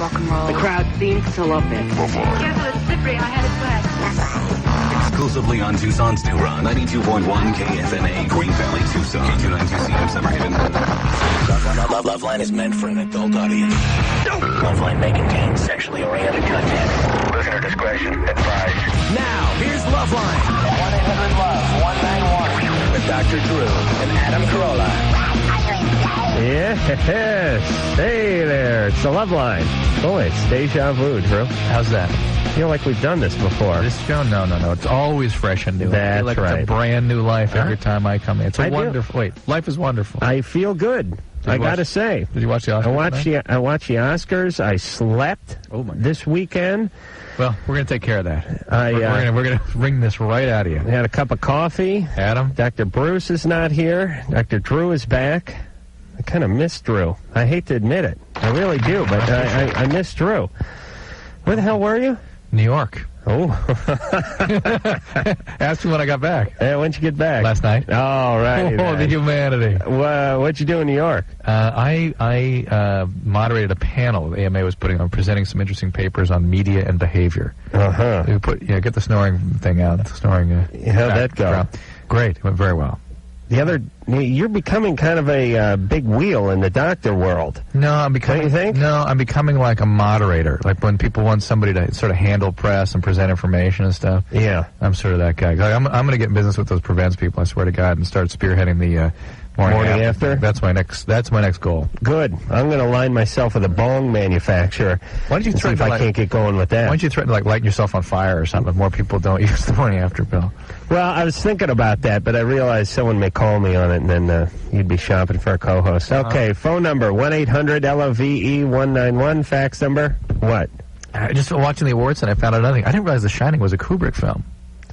rock and roll. The crowd seems to love it. Careful, it's slippery. I had it wet. Exclusively on Tucson's new run. 92.1 KFMA, Green Valley, Tucson. K292CM Summer Haven. Loveline is meant for an adult audience. Loveline may contain sexually oriented content. Listener discretion advised. Now, here's Loveline. 1-800-LOVE-191. With Dr. Drew and Adam Carolla. Yes. Hey there. It's the Loveline. Boy, it's deja vu, Drew. How's that? I feel like we've done this before. This show? No. It's always fresh and new. That's I feel like right. It's a brand new life every time I come in. It's a wonderful. Wait, life is wonderful. I feel good. I got to say. Did you watch the Oscars? I watched the Oscars. I slept this weekend. Well, we're going to take care of that. We're going to wring this right out of you. I had a cup of coffee. Adam? Dr. Bruce is not here. Dr. Drew is back. I kind of miss Drew. I hate to admit it. I really do, but I miss Drew. Where the hell were you? New York. Oh. Ask me when I got back. When'd you get back? Last night. Oh, right. Oh, the humanity. What'd you do in New York? I moderated a panel the AMA was putting on, presenting some interesting papers on media and behavior. Uh-huh. Get the snoring thing out. The snoring. How'd that go? Great. It went very well. You're becoming kind of a big wheel in the doctor world. No, I'm becoming. Don't you think? No, I'm becoming like a moderator. Like when people want somebody to sort of handle press and present information and stuff. Yeah, I'm sort of that guy. Like, I'm going to get in business with those prevents people. I swear to God, and start spearheading the morning after. That's my next goal. Good. I'm going to align myself with a bong manufacturer. Why don't you threaten if I can't get going with that? Why don't you threaten to lighting yourself on fire or something if more people don't use the morning after pill? Well, I was thinking about that, but I realized someone may call me on it, and then you'd be shopping for a co-host. Okay, phone number 1-800-LOVE-191. Fax number what? Just watching the awards, and I found out another thing. I didn't realize The Shining was a Kubrick film.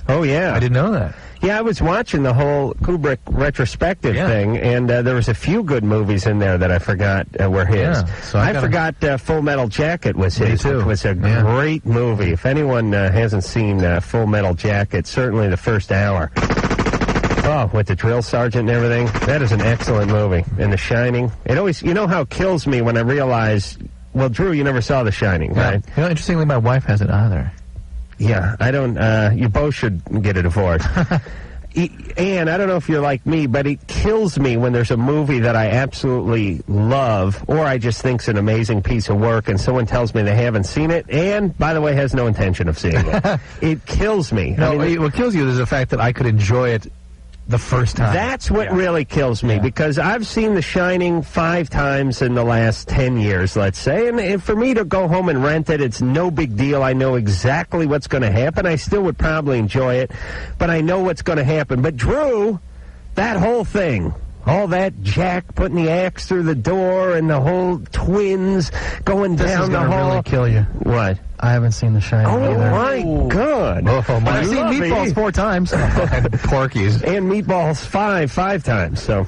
Oh yeah, I didn't know that. Yeah, I was watching the whole Kubrick retrospective thing, and there was a few good movies in there that I forgot were his. Yeah, so I forgot Full Metal Jacket was his, too. which was a great movie. If anyone hasn't seen Full Metal Jacket, certainly the first hour. Oh, with the drill sergeant and everything, that is an excellent movie. And The Shining, it always, you know how it kills me when I realize, well, Drew, you never saw The Shining, right? You know, interestingly, my wife hasn't either. Yeah, I don't, you both should get a divorce. And I don't know if you're like me, but it kills me when there's a movie that I absolutely love, or I just think's an amazing piece of work, and someone tells me they haven't seen it, and, by the way, has no intention of seeing it. It kills me. No, what kills you is the fact that I could enjoy it the first time. That's what really kills me, because I've seen The Shining 5 times in the last 10 years, let's say, and for me to go home and rent it, it's no big deal. I know exactly what's going to happen. I still would probably enjoy it, but I know what's going to happen. But Drew, that whole thing, all that Jack putting the axe through the door and the whole twins going down the hall. This is going to really kill you. What? I haven't seen The Shining either. Oh, my God. I've seen Meatballs 4 times. And Porky's. And Meatballs 5 times. So,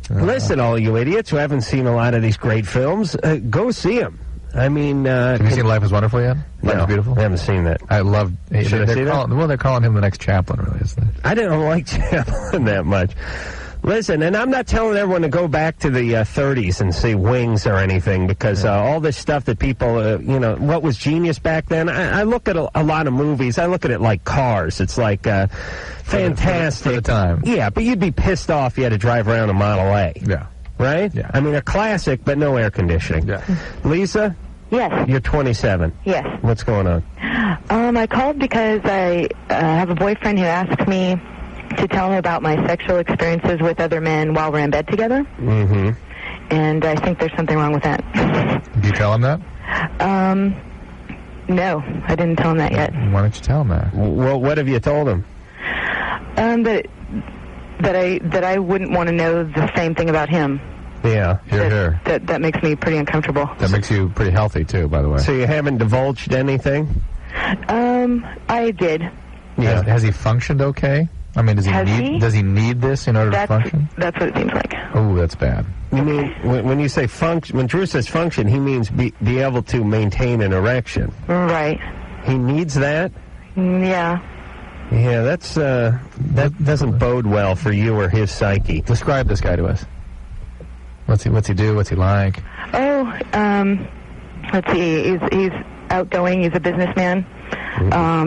listen, all you idiots who haven't seen a lot of these great films, go see them. I mean... have you seen Life is Wonderful yet? Life is Beautiful? I haven't seen that. I love... Should I see that? Well, they're calling him the next Chaplin, really, isn't it? I didn't like Chaplin that much. Listen, and I'm not telling everyone to go back to the 30s and see Wings or anything, because all this stuff that people, what was genius back then, I look at a lot of movies, I look at it like Cars. It's like fantastic. For the time. Yeah, but you'd be pissed off you had to drive around a Model A. Yeah. Right? Yeah. I mean, a classic, but no air conditioning. Yeah. Lisa? Yes. You're 27. Yes. What's going on? I called because I have a boyfriend who asked me to tell him about my sexual experiences with other men while we're in bed together. Mm-hmm. And I think there's something wrong with that. Did you tell him that? No, I didn't tell him that yet. Why don't you tell him that? Well, what have you told him? That I wouldn't want to know the same thing about him. Yeah. Here. That makes me pretty uncomfortable. That makes you pretty healthy, too, by the way. So you haven't divulged anything? I did. Yeah. Has he functioned okay? I mean, does he need this in order to function? That's what it seems like. Oh, that's bad. You mean, when you say function, when Drew says function, he means be able to maintain an erection. Right. He needs that? Yeah. Yeah, that doesn't bode well for you or his psyche. Describe this guy to us. What's he do? What's he like? Oh, let's see, he's outgoing. He's a businessman.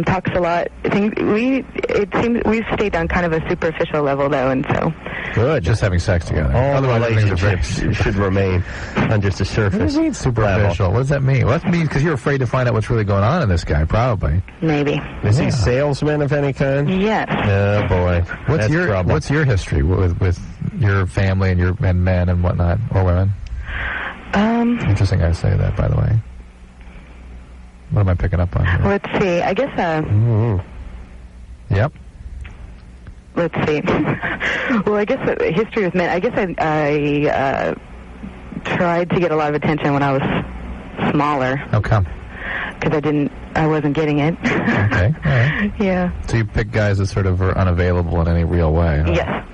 Talks a lot. It seems we've stayed on kind of a superficial level though, and so good. Just having sex together. All the relationships should remain on just the surface. What do you mean superficial? What does that mean? Well, that means because you're afraid to find out what's really going on in this guy, probably. Maybe. Is he a salesman of any kind? Yes. Oh boy. What's your history with your family and men and whatnot, or women? Interesting I say that, by the way. What am I picking up on here? Let's see. I guess. Yep. Let's see. Well, I guess the history with men. I guess I tried to get a lot of attention when I was smaller. How come? Because I wasn't getting it. Okay. All right. Yeah. So you pick guys that sort of are unavailable in any real way. Huh? Yes.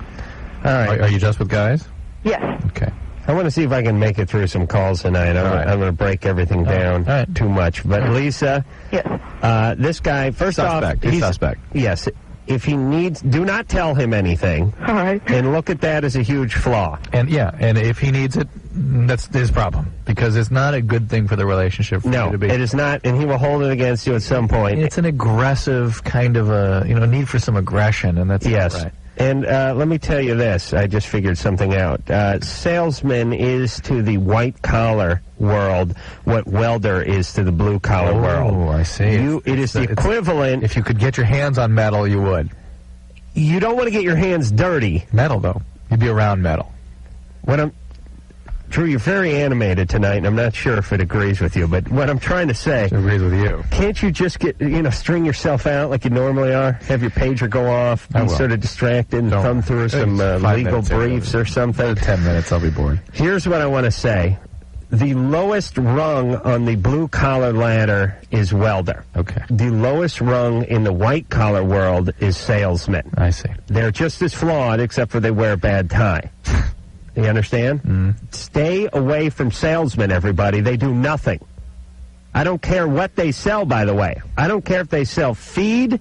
All right. Are you just with guys? Yes. Okay. I want to see if I can make it through some calls tonight. I'm going to break everything down too much. But Lisa, yes. This guy, first off, he's suspect. Yes. If he needs, do not tell him anything. All right. And look at that as a huge flaw. And and if he needs it, that's his problem, because it's not a good thing for the relationship. For you to be. It is not, and he will hold it against you at some point. It's an aggressive kind of a need for some aggression, and that's yes. Not right. And let me tell you this. I just figured something out. Salesman is to the white-collar world what welder is to the blue-collar world. Oh, I see. It is the equivalent. If you could get your hands on metal, you would. You don't want to get your hands dirty. Metal, though. You'd be around metal. Drew, you're very animated tonight, and I'm not sure if it agrees with you, but what I'm trying to say... It agrees with you. Can't you just string yourself out like you normally are? Have your pager go off, be sort of distracted, and thumb through some legal briefs or something? 10 minutes, I'll be bored. Here's what I want to say. The lowest rung on the blue-collar ladder is welder. Okay. The lowest rung in the white-collar world is salesman. I see. They're just as flawed, except for they wear a bad tie. You understand? Mm. Stay away from salesmen, everybody. They do nothing. I don't care what they sell, by the way. I don't care if they sell feed,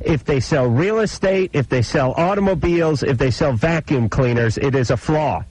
if they sell real estate, if they sell automobiles, if they sell vacuum cleaners. It is a flaw.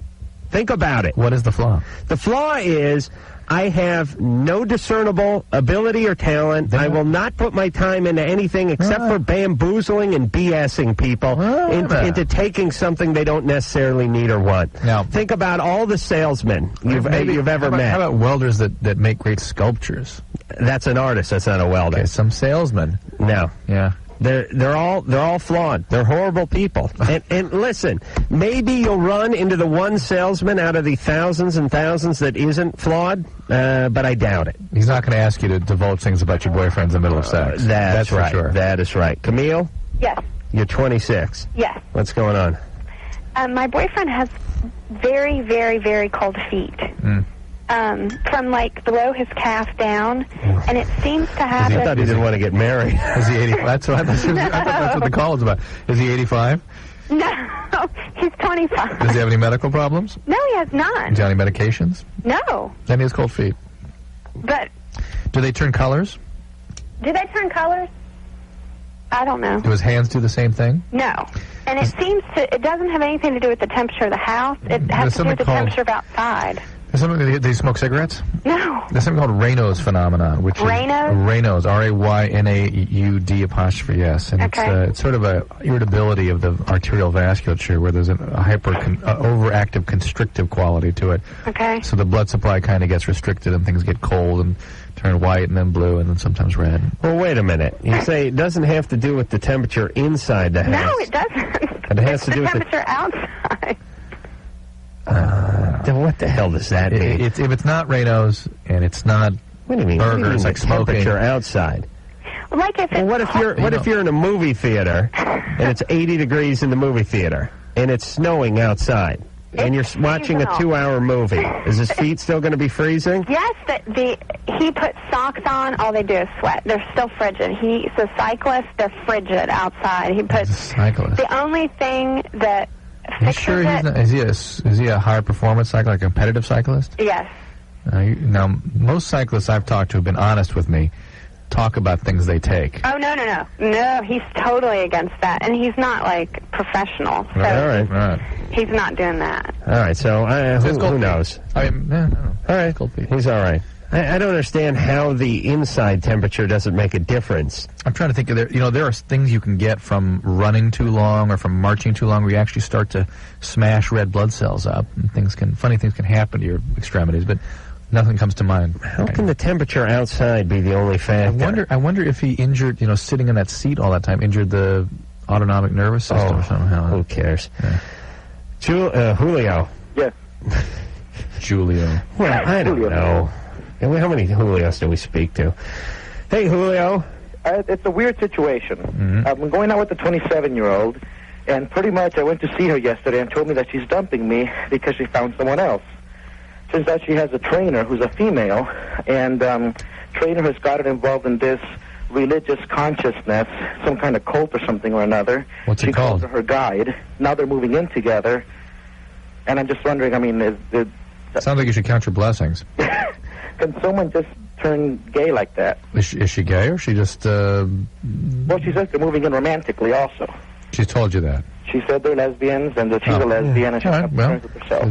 Think about it. What is the flaw? The flaw is I have no discernible ability or talent. I will not put my time into anything except for bamboozling and BSing people into taking something they don't necessarily need or want. Now, think about all the salesmen you've ever met. How about welders that make great sculptures? That's an artist. That's not a welder. Okay, some salesmen. No. Yeah. They're all flawed. They're horrible people. And listen, maybe you'll run into the one salesman out of the thousands and thousands that isn't flawed, but I doubt it. He's not going to ask you to divulge things about your boyfriends in the middle of sex. That's right. For sure. That is right. Camille? Yes. You're 26. Yes. What's going on? My boyfriend has very, very, very cold feet. From like below his calf down, and it seems to happen. I thought he didn't want to get married. Is he 80? I thought that's what the call was about. Is he 85? No, he's 25. Does he have any medical problems? No, he has none. Does he have any medications? No. Then he has cold feet. But do they turn colors? Do they turn colors? I don't know. Do his hands do the same thing? No. And it doesn't have anything to do with the temperature of the house. It has to do with the temperature of outside. Do they smoke cigarettes? No. There's something called Raynaud's phenomenon, which Raynaud's? is Raynaud, R-A-Y-N-A-U-D apostrophe, yes. And it's sort of a irritability of the arterial vasculature where there's a overactive constrictive quality to it. Okay. So the blood supply kind of gets restricted and things get cold and turn white and then blue and then sometimes red. Well, wait a minute. You say it doesn't have to do with the temperature inside the house. No, it doesn't. It has to do with the temperature outside. Then what the hell does that mean? If it's not Raynaud's and it's not what do you mean? burgers, like smoking. Temperature outside. Like if what if you're in a movie theater and it's 80 degrees in the movie theater and it's snowing outside and you're watching a 2-hour movie? Is his feet still going to be freezing? Yes, he puts socks on. All they do is sweat. They're still frigid. He's a cyclist. They're frigid outside. He puts cyclist. The only thing that fixes sure it. Is he a high performance cyclist, like a competitive cyclist? Yes. Now, most cyclists I've talked to have been honest with me. Talk about things they take. Oh, no, he's totally against that, and he's not like professional. So all right. He's not doing that. All right, so who knows? I mean, all right, he's all right. I don't understand how the inside temperature doesn't make a difference. I'm trying to think of there are things you can get from running too long or from marching too long where you actually start to smash red blood cells up, and funny things can happen to your extremities, but nothing comes to mind. How can the temperature outside be the only factor? I wonder if he injured, sitting in that seat all that time, injured the autonomic nervous system somehow. Who cares? Yeah. Julio. Yes. Julio. Well, I don't know. How many Julios do we speak to? Hey, Julio. It's a weird situation. I've been going out with a 27-year-old, and pretty much I went to see her yesterday and told me that she's dumping me because she found someone else. Turns out she has a trainer who's a female, and trainer has gotten involved in this religious consciousness, some kind of cult or something or another. What's it called? She calls her guide. Now they're moving in together, and I'm just wondering, Sounds like you should count your blessings. Can someone just turn gay like that? Is she gay, or she just... Well, she says they're moving in romantically also. She's told you that? She said they're lesbians, and that she's a lesbian, and she's not friends with herself.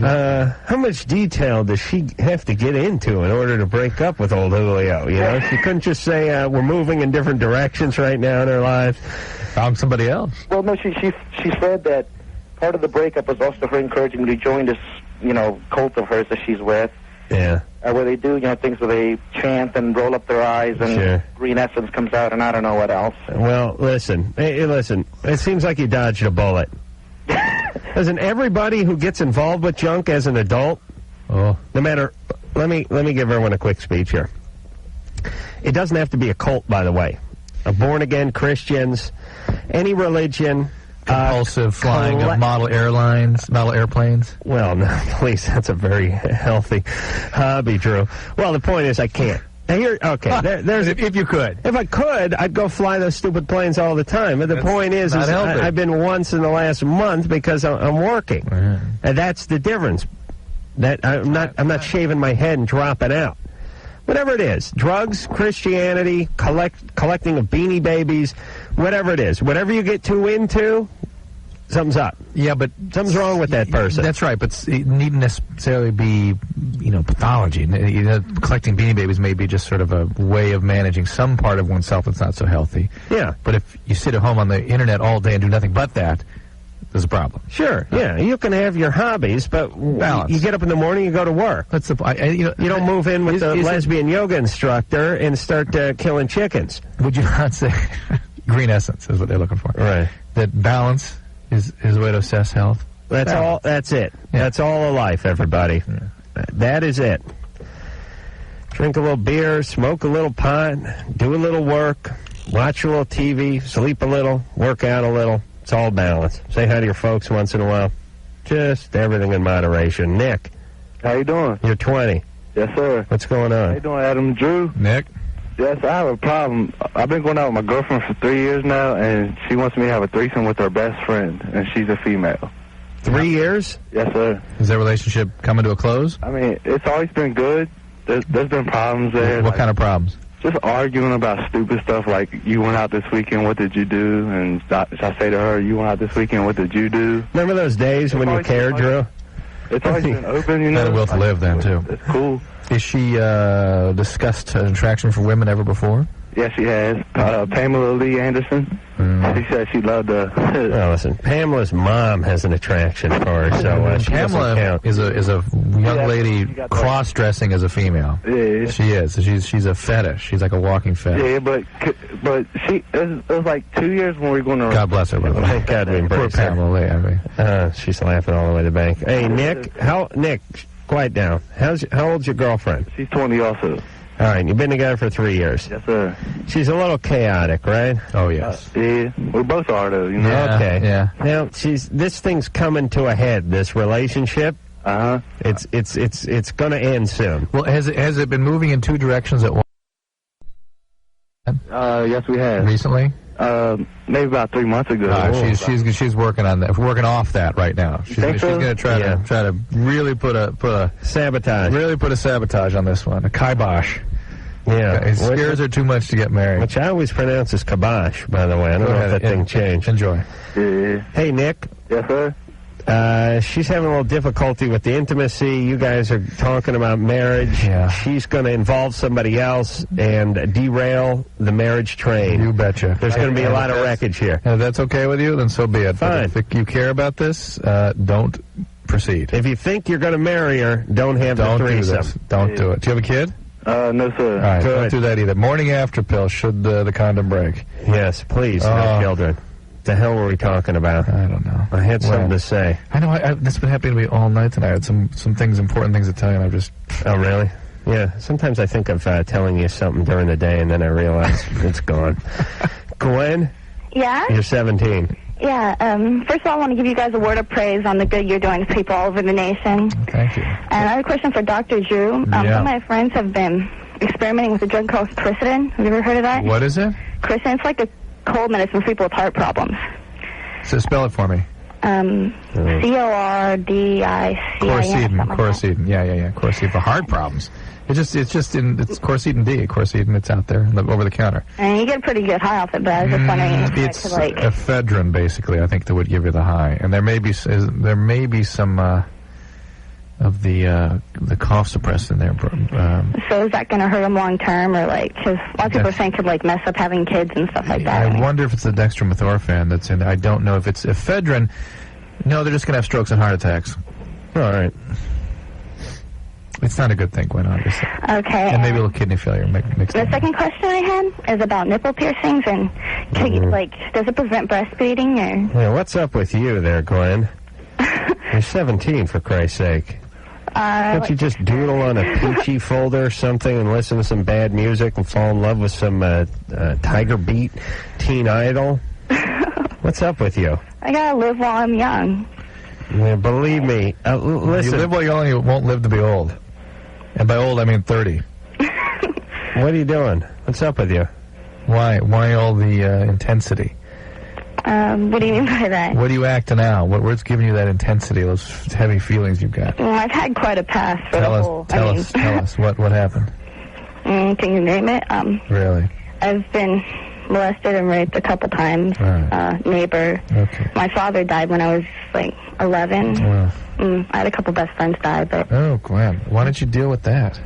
How much detail does she have to get into in order to break up with old Julio? She couldn't just say, we're moving in different directions right now in our lives. Found somebody else. Well, no, she said that part of the breakup was also her encouraging me to join this, cult of hers that she's with. Yeah. Where they do, things where they chant and roll up their eyes and green essence comes out and I don't know what else. Well, listen. Hey, listen. It seems like you dodged a bullet. Listen, everybody who gets involved with junk as an adult, no matter... Let me give everyone a quick speech here. It doesn't have to be a cult, by the way. Born-again Christians, any religion... Compulsive flying of model airplanes. Well, no, please, that's a very healthy hobby, Drew. Well, the point is, I can't. There's if you could. If I could, I'd go fly those stupid planes all the time. But the point is I've been once in the last month because I'm working, and that's the difference. That I'm not shaving my head and dropping out. Whatever it is, drugs, Christianity, collecting of Beanie Babies, whatever it is, whatever you get too into, something's up. Yeah, but something's wrong with that person. That's right, but it needn't necessarily be, pathology. Collecting Beanie Babies may be just sort of a way of managing some part of oneself that's not so healthy. Yeah. But if you sit at home on the internet all day and do nothing but that, there's a problem. Sure, yeah. You can have your hobbies, but you get up in the morning, you go to work. That's the you don't move in with the lesbian yoga instructor and start killing chickens. Would you not say green essence is what they're looking for? Right. That balance is a way to assess health. That's balance. all. That's it. Yeah. That's all of life, everybody. Yeah. That is it. Drink a little beer, smoke a little pot, do a little work, watch a little TV, sleep a little, work out a little. It's all balance. Say hi to your folks once in a while. Just everything in moderation. Nick. How you doing? You're 20. Yes, sir. What's going on? How you doing, Adam? Drew? Nick? Yes, I have a problem. I've been going out with my girlfriend for 3 years now, and she wants me to have a threesome with her best friend, and she's a female. 3 years? Yes, sir. Is that relationship coming to a close? I mean, it's always been good. There's been problems there. What kind of problems? Just arguing about stupid stuff like, you went out this weekend, what did you do? And I say to her, you went out this weekend, what did you do? Remember those days when you cared, Drew? It's always been open, Had a will to live then, too. It's cool. Is she discussed attraction for women ever before? Yes, she has. Pamela Lee Anderson. She said she loved her. Well, listen, Pamela's mom has an attraction for her, so she Pamela is a young lady cross-dressing as a female. Yeah. She is. She's a fetish. She's like a walking fetish. Yeah, but she it was like 2 years when we were going to... God bless her, by the way. Thank God we embrace Poor Pamela Lee, I mean. She's laughing all the way to the bank. Hey, Nick, quiet down. How old's your girlfriend? She's 20 also. All right, you've been together for 3 years. Yes, sir. She's a little chaotic, right? Oh, yes. Yeah, we both are, though, you know? Yeah, okay. Yeah. Now, this thing's coming to a head, this relationship. Uh-huh. It's going to end soon. Well, has it been moving in two directions at once? Yes, we have. Recently? Maybe about 3 months ago. She's working on that. Working off that right now. She's going to try to really put a sabotage. Really put a sabotage on this one. A kibosh. Yeah. It scares her too much to get married. Which I always pronounce as kibosh, by the way. I don't know if that thing changed. Enjoy. Yeah. Hey, Nick. Yes, sir. She's having a little difficulty with the intimacy. You guys are talking about marriage. Yeah. She's going to involve somebody else and derail the marriage train. You betcha. There's going to be a lot of wreckage here. If that's okay with you, then so be it. Fine. But if you care about this, don't proceed. If you think you're going to marry her, don't have the threesome. Don't do it. Do you have a kid? No, sir. All right, Good. don't do that either. Morning after pill should the condom break. Yes, please, no children. The hell were we talking about? I don't know. I had something to say. I know. That's been happening to me all night tonight. I had some things, important things to tell you, and I've just... Oh, really? Yeah. Sometimes I think of telling you something during the day, and then I realize it's gone. Gwen? Yeah? You're 17. Yeah. First of all, I want to give you guys a word of praise on the good you're doing to people all over the nation. Thank you. And I have a question for Dr. Drew. Some of my friends have been experimenting with a drug called Cricidin. Have you ever heard of that? What is it? Cricidin. It's like a cold medicine for people with heart problems. So spell it for me. Cordicin. Coricidin. Yeah. Coricidin for heart problems. It's Coricidin D. Coricidin. It's out there over the counter. And you get a pretty good high off it, but I was just wondering if it's it could, ephedrine, basically. I think that would give you the high, and there may be some of the cough suppressant in there. So is that going to hurt them long term, or because a lot of people are saying it could mess up having kids and stuff like that? I wonder if it's the dextromethorphan that's in there. I don't know if it's ephedrine. No, they're just going to have strokes and heart attacks. All right. It's not a good thing, Gwen, obviously. Okay. And maybe a little kidney failure mixed The in. second question I had is about nipple piercings, and does it prevent breastfeeding? Or? Yeah, what's up with you there, Gwen? You're 17, for Christ's sake. Can't you just doodle on a peachy folder or something and listen to some bad music and fall in love with some Tiger Beat, Teen Idol? What's up with you? I gotta live while I'm young. Yeah, believe me. Listen. You live while you won't live to be old. And by old, I mean 30. What are you doing? What's up with you? Why all the intensity? What do you mean by that? What are you acting out? What's giving you that intensity, those heavy feelings you've got? Well, I've had quite a past for Tell us. What happened? Can you name it? Really? I've been molested and raped a couple times. Right. Neighbor. Okay. My father died when I was 11. Well. I had a couple best friends die, but... Oh, Gwen. Why don't you deal with that?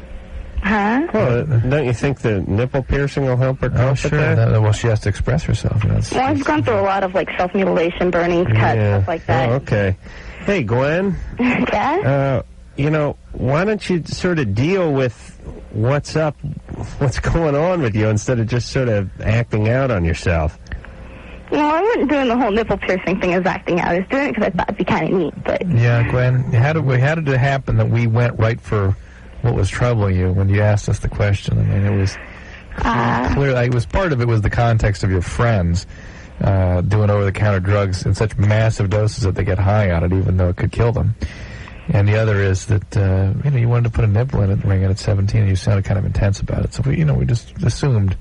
Huh? Well, don't you think the nipple piercing will help her cope with sure. that? Well, she has to express herself. Well, I've gone through a lot of self-mutilation, burnings, cuts, stuff like that. Oh, okay. Hey, Gwen. Yeah? Why don't you sort of deal with what's going on with you instead of just sort of acting out on yourself? Well, I wasn't doing the whole nipple piercing thing as acting out. I was doing it because I thought it'd be kind of neat, but... Yeah, Gwen, how did it happen that we went right for what was troubling you when you asked us the question? I mean, it was clear. It was part of it was the context of your friends doing over-the-counter drugs in such massive doses that they get high on it, even though it could kill them. And the other is that you wanted to put a nipple in it and ring it at 17, and you sounded kind of intense about it. So we just assumed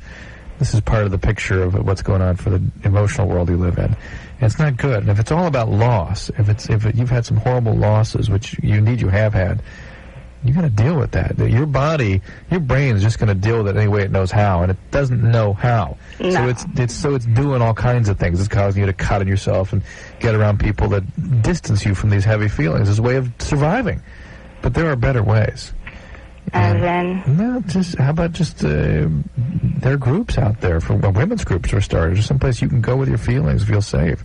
this is part of the picture of what's going on for the emotional world you live in. And it's not good. And if it's all about loss, if you've had some horrible losses, which you have had, you got to deal with that. Your body, your brain is just going to deal with it any way it knows how, and it doesn't know how. No. So it's doing all kinds of things. It's causing you to cut on yourself and get around people that distance you from these heavy feelings as a way of surviving. But there are better ways. And then... No, how about there are groups out there, for women's groups are started. There's someplace you can go with your feelings, feel safe.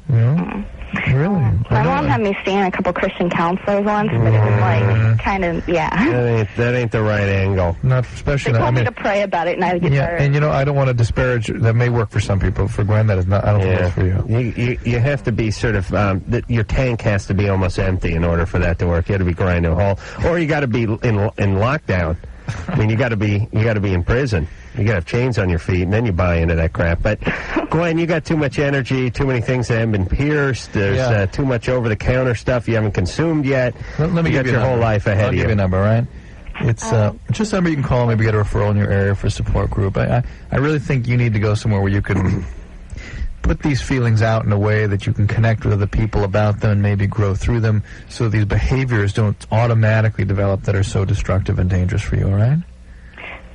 You know? Really? My mom had me seeing a couple Christian counselors once, but it was kind of, That ain't the right angle. Not especially. They told me to pray about it, and I would get hurt. And I don't want to disparage. That may work for some people. For Gwen, that is not. I don't think that's for you. You have to be sort of your tank has to be almost empty in order for that to work. You got to be grinding a hole, or you got to be in lockdown. I mean, you got to be in prison. You got to have chains on your feet, and then you buy into that crap. But, Gwen, you got too much energy, too many things that haven't been pierced. There's too much over-the-counter stuff you haven't consumed yet. Let me give you your whole life ahead of you. I'll give you a number, right? It's just a number you can call, maybe get a referral in your area for a support group. I really think you need to go somewhere where you can put these feelings out in a way that you can connect with other people about them and maybe grow through them so these behaviors don't automatically develop that are so destructive and dangerous for you, all right?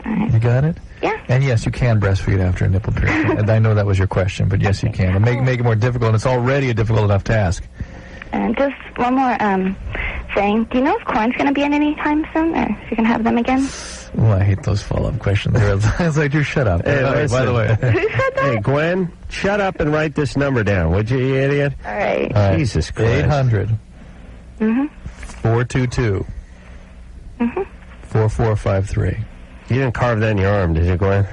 You got it? Yeah. And yes, you can breastfeed after a nipple piercing. And I know that was your question, but yes, you can. And make it more difficult, and it's already a difficult enough task. Just one more thing. Do you know if Corn's going to be in any time soon, or if you're going to have them again? Well, I hate those follow-up questions. I was like, you shut up. Hey, by the way. Who said that? Hey, Gwen, shut up and write this number down, would you idiot? All right. Jesus Christ. 800. Mm-hmm. 422. Mm-hmm. 4453. You didn't carve that in your arm, did you, Gwen?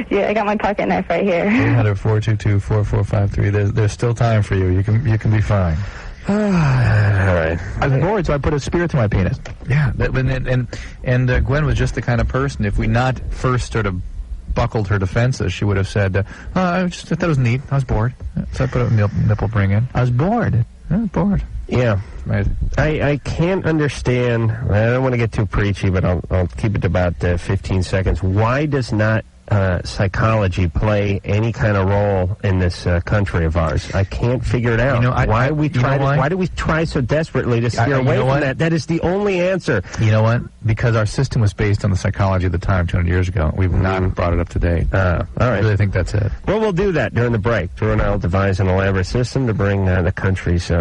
Yeah, I got my pocket knife right here. 800-422-4453. There's still time for you. You can be fine. All right. I was bored, so I put a spear to my penis. Yeah, and Gwen was just the kind of person, if we not first sort of buckled her defenses, she would have said, I thought it was neat. I was bored. So I put a nipple ring in. I was bored. Yeah. Right. I can't understand. I don't want to get too preachy, but I'll keep it to about 15 seconds. Why does not psychology play any kind of role in this country of ours? I can't figure it out. Why do we try so desperately to steer away from that? That is the only answer. You know what? Because our system was based on the psychology of the time 200 years ago. We've not brought it up to date. All right. I really think that's it. Well, we'll do that during the break. Drew and I will devise an elaborate system to bring the country's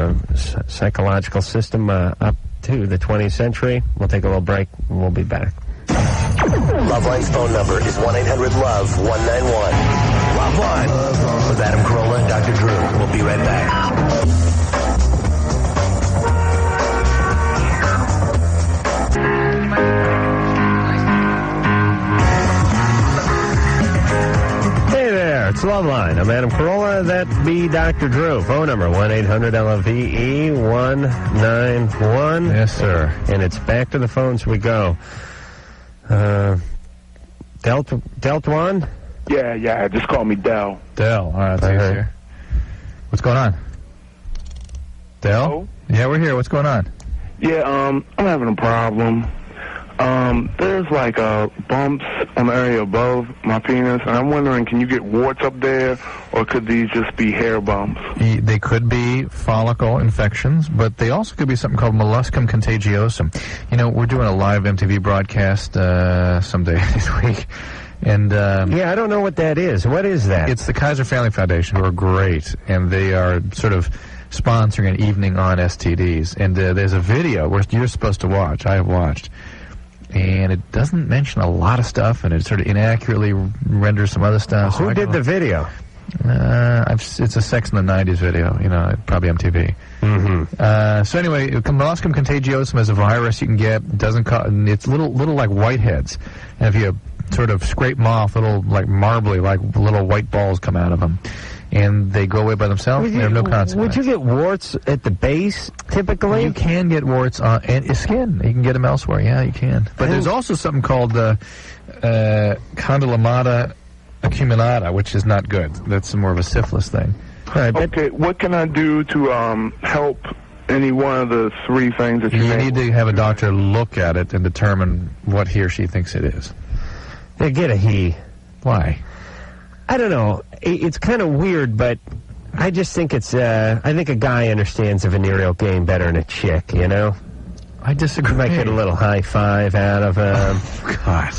psychological system up to the 20th century. We'll take a little break, and we'll be back. Loveline's phone number is 1-800-LOVE-191. Loveline with Adam Carolla and Dr. Drew. We'll be right back. Hey there, it's Loveline. I'm Adam Carolla. That be Dr. Drew. Phone number 1-800-LOVE-191. Yes, sir. And it's back to the phones we go. Deltwan? Yeah, just call me Del. Del, all right, that's easier. What's going on? Del? Hello? Yeah, we're here. What's going on? Yeah, I'm having a problem. There's like bumps on the area above my penis, and I'm wondering, can you get warts up there, or could these just be hair bumps? They could be follicle infections, but they also could be something called molluscum contagiosum. You know, we're doing a live MTV broadcast someday this week. And yeah, I don't know what that is. What is that? It's the Kaiser Family Foundation, who are great, and they are sort of sponsoring an evening on STDs. And there's a video where you're supposed to watch. I have watched. And it doesn't mention a lot of stuff, and it sort of inaccurately renders some other stuff. Who did the video? It's a Sex in the 90s video, probably MTV. Mm-hmm. So anyway, molluscum contagiosum is a virus you can get. It's little like whiteheads. And if you sort of scrape them off, little like marbly, like little white balls come out of them. And they go away by themselves, and they have no consequence. Would you get warts at the base, typically? You can get warts on skin. You can get them elsewhere. Yeah, you can. But there's also something called condylomata acuminata, which is not good. That's more of a syphilis thing. Right, okay, what can I do to help any one of the three things that you You need to have a doctor look at it and determine what he or she thinks it is. Get a he. Why? I don't know. It's kind of weird, but I just think it's, I think a guy understands the venereal game better than a chick, I disagree. You might get a little high five out of him. God.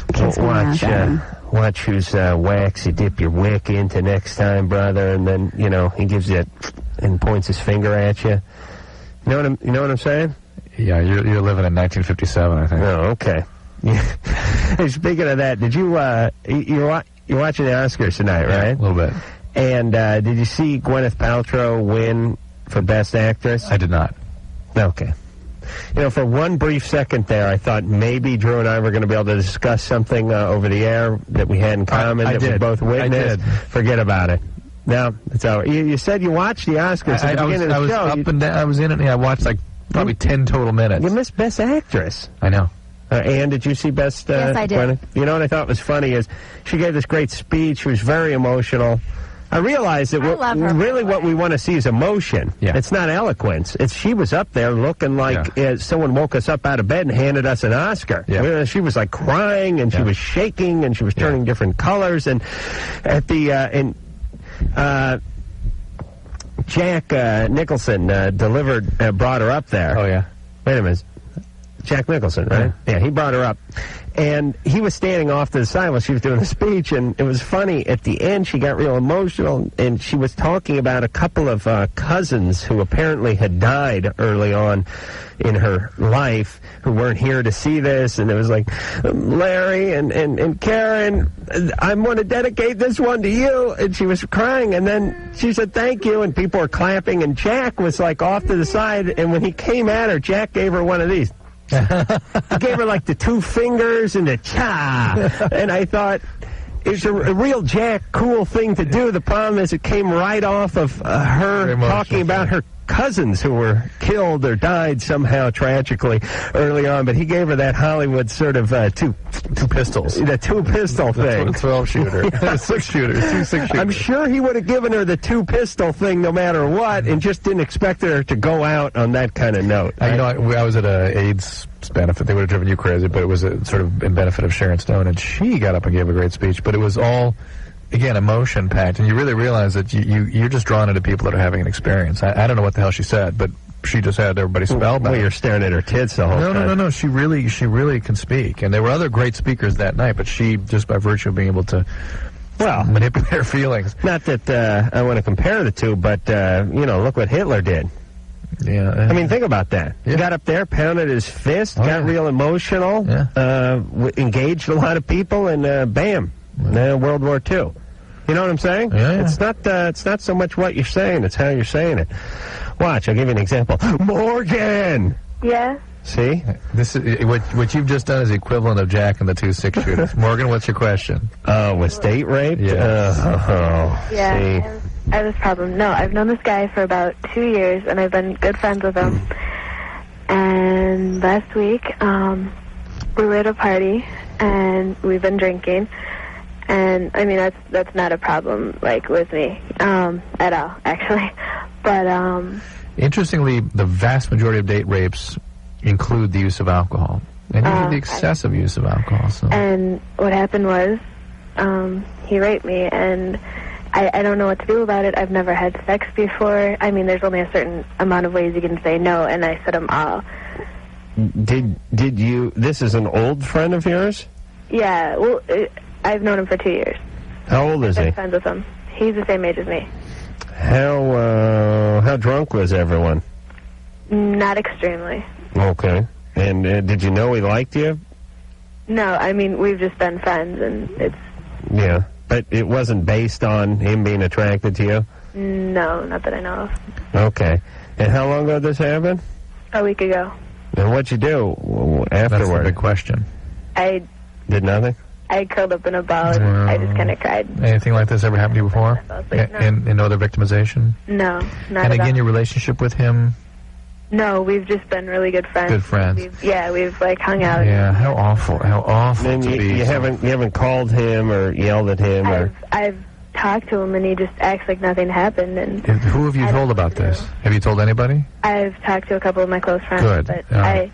Watch whose wax you dip your wick into next time, brother, and then, he gives you and points his finger at you. You know what I'm saying? Yeah, you're living in 1957, I think. Oh, okay. Hey, speaking of that, did you, you're watching the Oscars tonight, right? Yeah, a little bit. And did you see Gwyneth Paltrow win for Best Actress? I did not. Okay. For one brief second there, I thought maybe Drew and I were going to be able to discuss something over the air that we had in common, I that did. we both witnessed. I did. Forget about it. No, it's over. You said you watched the Oscars at the beginning of the show. Up and down. I was in it, and I watched probably 10 total minutes. You missed Best Actress. I know. Ann, did you see Best? Yes, I did. Gwyneth? You know what I thought was funny is she gave this great speech. She was very emotional. I realized that what we want to see is emotion. Yeah. It's not eloquence. She was up there looking like someone woke us up out of bed and handed us an Oscar. Yeah. She was like crying, and she was shaking, and she was turning different colors. And at the Jack Nicholson brought her up there. Oh yeah. Wait a minute. Jack Nicholson, right? Yeah, he brought her up. And he was standing off to the side while she was doing the speech, and it was funny. At the end, she got real emotional, and she was talking about a couple of cousins who apparently had died early on in her life who weren't here to see this, and it was like, Larry and Karen, I want to dedicate this one to you, and she was crying, and then she said thank you, and people were clapping, and Jack was like off to the side, and when he came at her, Jack gave her one of these. He gave her like the 2 fingers and the cha, and I thought it's a real Jack cool thing to do. The problem is it came right off of her talking about her cousins who were killed or died somehow tragically early on, but he gave her that Hollywood sort of two pistols. The 2-pistol thing. 12-shooter. 6-shooter. 2 6-shooters. I'm sure he would have given her the 2-pistol thing no matter what, and just didn't expect her to go out on that kind of note. You know, I was at a AIDS benefit. They would have driven you crazy, but it was a sort of in benefit of Sharon Stone, and she got up and gave a great speech, but it was all, again, emotion-packed, and you really realize that you're just drawn into people that are having an experience. I don't know what the hell she said, but she just had everybody spellbound. Well, you're staring at her tits the whole time. No. She really can speak, and there were other great speakers that night, but she, just by virtue of being able to manipulate her feelings. Not that I want to compare the two, but, look what Hitler did. Yeah. I mean, think about that. Yeah. He got up there, pounded his fist, got real emotional, engaged a lot of people, and bam, World War II. You know what I'm saying? Yeah. It's not so much what you're saying, it's how you're saying it. Watch, I'll give you an example. Morgan! Yeah? See? This is what you've just done is the equivalent of Jack and the 2 6-shooters. Morgan, what's your question? Was date rape? Yeah. See? I have this problem. No, I've known this guy for about 2 years, and I've been good friends with him. And last week, we were at a party, and we've been drinking. And, I mean, that's not a problem, like, with me, at all, actually. But, Interestingly, the vast majority of date rapes include the use of alcohol. And usually the excessive use of alcohol. So. And what happened was, he raped me, and I don't know what to do about it. I've never had sex before. I mean, there's only a certain amount of ways you can say no, and I said them all. Did you... This is an old friend of yours? Yeah, well, I've known him for 2 years. How old is he? I've been friends with him. He's the same age as me. How drunk was everyone? Not extremely. Okay. And did you know he liked you? No, I mean, we've just been friends, and it's... Yeah, but it wasn't based on him being attracted to you? No, not that I know of. Okay. And how long ago did this happen? A week ago. And what'd you do afterward? That's the big question. I... Did nothing? I curled up in a ball, and I just kind of cried. Anything like this ever happened to you before? No. And no other victimization? No, not And at again, all. your relationship with him? No, we've just been really good friends. Good friends. We've like hung out. Yeah, how awful And to be. You haven't called him or yelled at him or... I've talked to him, and he just acts like nothing happened. And who have you told about this? Have you told anybody? I've talked to a couple of my close friends. Good. But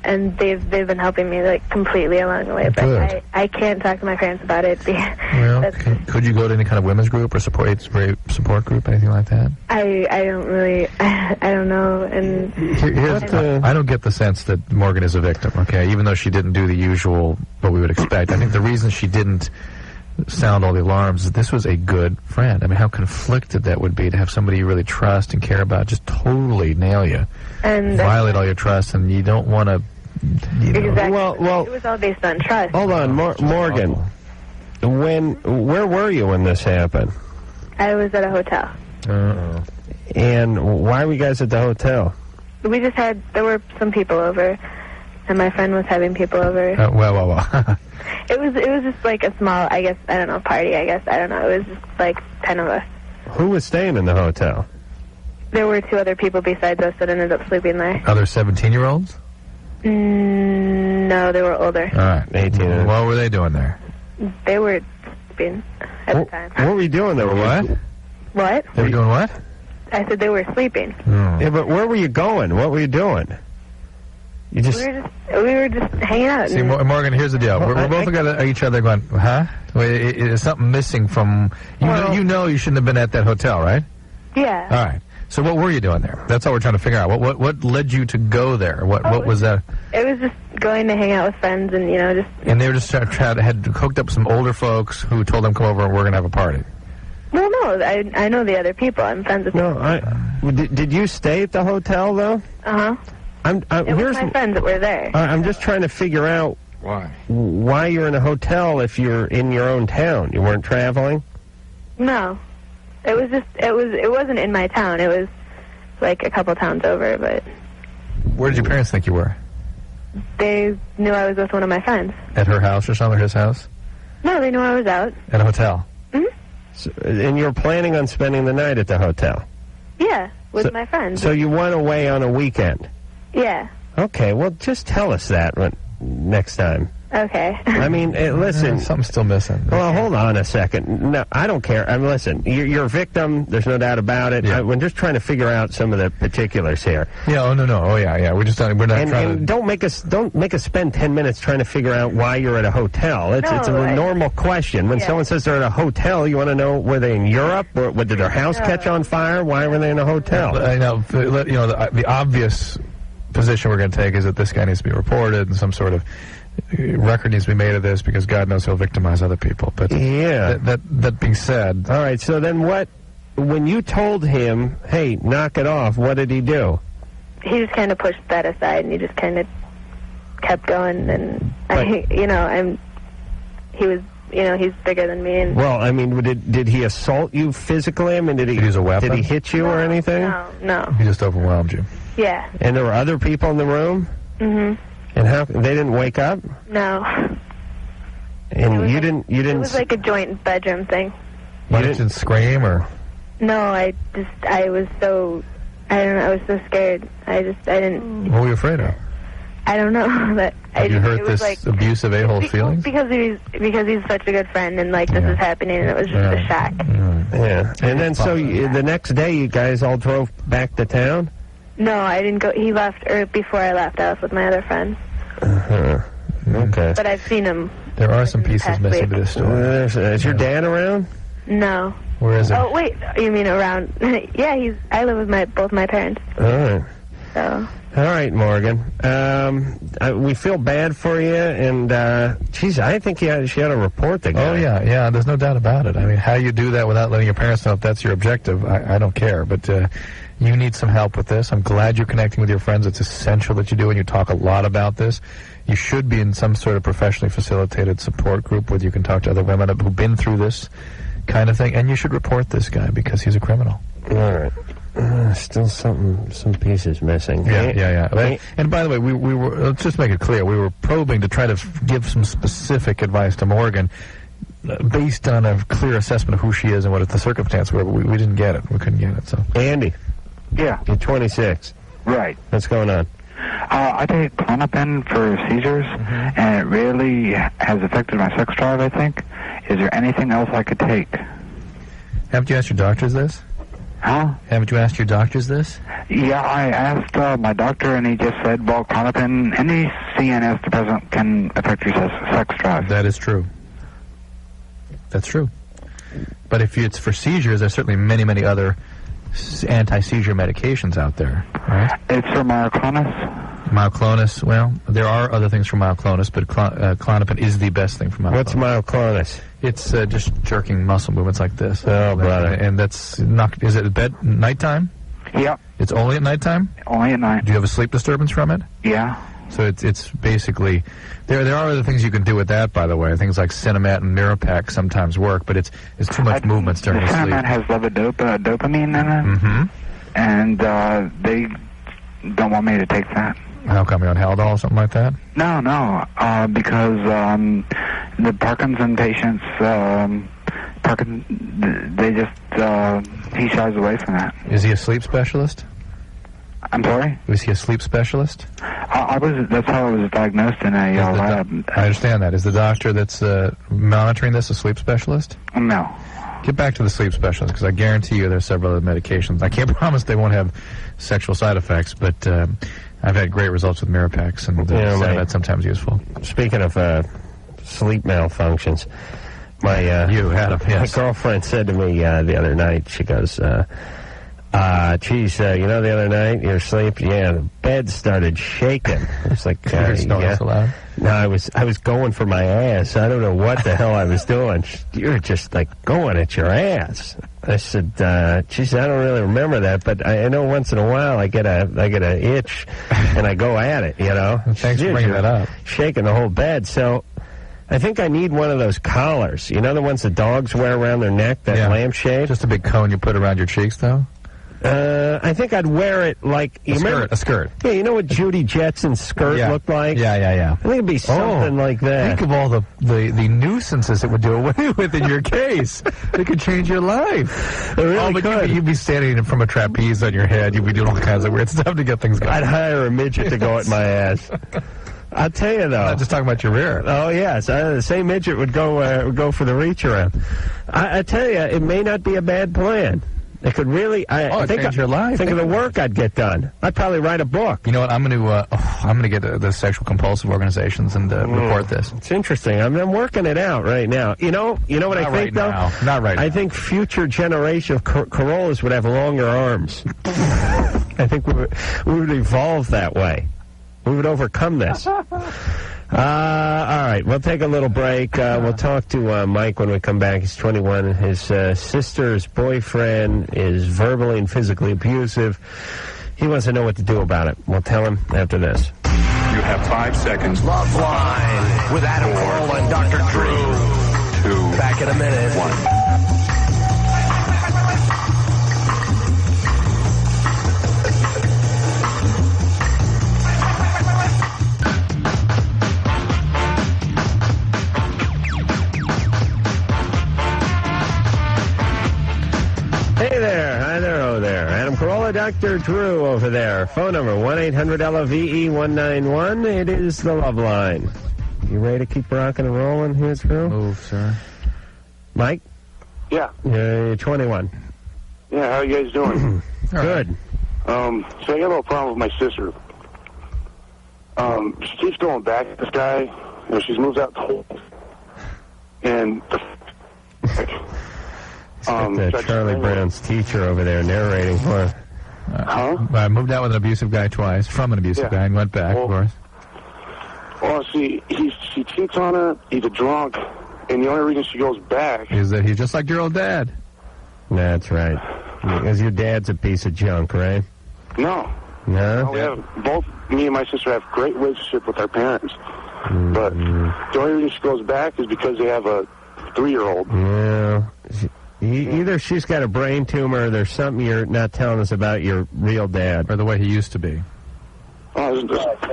and they've been helping me like completely along the way. But Good. I can't talk to my parents about it. Well, could you go to any kind of women's group or support group, anything like that? I don't really, I don't know. And I don't get the sense that Morgan is a victim, okay? Even though she didn't do the usual, what we would expect. I think the reason she didn't sound all the alarms is this was a good friend. I mean, how conflicted that would be to have somebody you really trust and care about just totally nail you. And violate all your trust, and you don't want to... Exactly. Well, it was all based on trust. Hold on, Morgan. Where were you when this happened? I was at a hotel. And why were you guys at the hotel? We just there were some people over, and my friend was having people over. Well. It was just like a small, I guess, I don't know, party, I guess. I don't know. It was just like 10 of us. Who was staying in the hotel? There were 2 other people besides us that ended up sleeping there. Other 17-year-olds? No, they were older. All right. 18. What were they doing there? They were sleeping at the time. What were you doing there? What? What? They were doing what? I said they were sleeping. Yeah, but where were you going? What were you doing? We were just hanging out. See, Morgan, here's the deal. We're both looking at each other going, huh? Is something missing from... You know you shouldn't have been at that hotel, right? Yeah. All right. So what were you doing there? That's all we're trying to figure out. What led you to go there? What was that? It was just going to hang out with friends and, just... And they were just had hooked up some older folks who told them, come over and we're going to have a party. Well, no, I know the other people. I'm friends with them. Did you stay at the hotel, though? Uh-huh. It was my friends that were there. I'm just trying to figure out why you're in a hotel if you're in your own town. You weren't traveling? No. It was just, it wasn't in my town. It was like a couple towns over, but... Where did your parents think you were? They knew I was with one of my friends. At her house or something, his house? No, they knew I was out. At a hotel? Mm-hmm. So, and you're planning on spending the night at the hotel? Yeah, with my friends. So you went away on a weekend? Yeah. Okay, well, just tell us that next time. Okay. I mean, listen. Something's still missing. Well, hold on a second. No, I don't care. I mean, listen, you're a victim. There's no doubt about it. Yeah. We're just trying to figure out some of the particulars here. Yeah. Oh no. Oh yeah. We're not trying to. Don't make us spend 10 minutes trying to figure out why you're at a hotel. It's a normal question. When someone says they're at a hotel, you want to know, were they in Europe? Or did their house catch on fire? Why were they in a hotel? I know. The obvious position we're going to take is that this guy needs to be reported and some sort of record needs to be made of this because God knows he'll victimize other people. But yeah. That being said, all right. So then, when you told him, "Hey, knock it off," what did he do? He just kind of pushed that aside, and he just kind of kept going. And he was, he's bigger than me. And well, I mean, did he assault you physically? I mean, did he use a weapon? Did he hit you or anything? No. He just overwhelmed you. Yeah. And there were other people in the room? Mm-hmm. And how they didn't wake up? No. And you didn't. It was like a joint bedroom thing. You didn't scream or? No, I was so, I don't know, I was so scared. I didn't. What were you afraid of? I don't know. Have you hurt this abusive a-hole's feelings? Because he's such a good friend, and this is happening, and it was just a shock. Yeah. And then the next day, you guys all drove back to town? No, I didn't go. He left, or before I left, I was with my other friend. Uh-huh. Okay. But I've seen him. There are some pieces missing to this story. Is your dad around? No. Where is he? Oh, wait. You mean around? Yeah, I live with both my parents. All right. So. All right, Morgan. We feel bad for you, and, I think she ought to report the guy. Oh, yeah, there's no doubt about it. I mean, how you do that without letting your parents know if that's your objective, I don't care, but you need some help with this. I'm glad you're connecting with your friends. It's essential that you do, and you talk a lot about this. You should be in some sort of professionally facilitated support group where you can talk to other women who've been through this kind of thing, and you should report this guy because he's a criminal. All right. Still some pieces missing. Yeah. And by the way, we were, let's just make it clear, we were probing to try to give some specific advice to Morgan based on a clear assessment of who she is and what the circumstance were, but we didn't get it. We couldn't get it. So Andy. Yeah. You're 26. Right. What's going on? I take Klonopin for seizures, and it really has affected my sex drive, I think. Is there anything else I could take? Haven't you asked your doctors this? Huh? Haven't you asked your doctors this? Yeah, I asked my doctor, and he just said, well, Klonopin, any CNS depressant can affect your sex drive. That is true. That's true. But if it's for seizures, there's certainly many, many other anti-seizure medications out there, right? It's for myoclonus. Myoclonus, well, there are other things for myoclonus, but Klonopin is the best thing for myoclonus. What's myoclonus? It's just jerking muscle movements like this. Oh, brother. And that's not, is it nighttime? Yeah. It's only at nighttime? Only at night. Do you have a sleep disturbance from it? Yeah. So it's basically, there are other things you can do with that, by the way. Things like Cinemat and Neuropac sometimes work, but it's too much movements during the sleep. Cinemat has levodopa-dopamine in it, and they don't want me to take that. How come, you're on Haldol or something like that? No, because the Parkinson patients, he shies away from that. Is he a sleep specialist? I'm sorry? Was he a sleep specialist? That's how I was diagnosed in a lab. I understand that. Is the doctor that's monitoring this a sleep specialist? No. Get back to the sleep specialist, because I guarantee you there's several other medications. I can't promise they won't have sexual side effects, but I've had great results with Mirapex, and that's sometimes useful. Speaking of sleep malfunctions, my girlfriend said to me the other night, she goes, Geez, you know, the other night you were sleeping. Yeah, the bed started shaking. It's like, so loud. No, I was going for my ass. I don't know what the hell I was doing. You're just like going at your ass. I said, geez, I don't really remember that, but I know once in a while I get a itch, and I go at it. You know. Thanks for bringing that up. Shaking the whole bed. So I think I need one of those collars. You know, the ones the dogs wear around their neck, that lampshade. Just a big cone you put around your cheeks, though. I think I'd wear it like... A skirt. Yeah, you know what Judy Jetson's skirt looked like? Yeah. I think it'd be something like that. Think of all the nuisances it would do away with in your case. It could change your life. It really could. You'd be standing from a trapeze on your head. You'd be doing all kinds of weird stuff to get things going. I'd hire a midget to go at my ass. I'll tell you, though. I'm not just talking about your rear. Oh, yes. The same midget would go for the reach around. I tell you, it may not be a bad plan. It could really. I think change your life. Think of the work I'd get done. I'd probably write a book. You know what? I'm going to get the sexual compulsive organizations and report this. It's interesting. I'm working it out right now. You know what I think, though? Not right now. I think future generation of Corollas would have longer arms. I think we would evolve that way. We would overcome this. All right, we'll take a little break. We'll talk to Mike when we come back. He's 21. His sister's boyfriend is verbally and physically abusive. He wants to know what to do about it. We'll tell him after this. You have 5 seconds. Loveline with Adam Carolla and Dr. Drew. 2. Back in a minute. 1. Hey there. Hi there. Oh there. Adam Carolla, Dr. Drew over there. Phone number 1-800-LOVE-191. It is the Loveline. You ready to keep rocking and rolling here, Drew? Move, sir. Mike? Yeah. You're 21. Yeah, how are you guys doing? Good. So I got a little problem with my sister. She keeps going back to this guy. You know, she's moved out to and Charlie Brown's teacher over there narrating for her. I moved out with an abusive guy twice, from an abusive guy, and went back, of course. Well, she cheats on her, he's a drunk, and the only reason she goes back is that he's just like your old dad. That's right. Because your dad's a piece of junk, right? No. No? We have both, me and my sister have great relationship with our parents. But the only reason she goes back is because they have a 3-year-old. Yeah. Either she's got a brain tumor or there's something you're not telling us about your real dad. Or the way he used to be. Oh,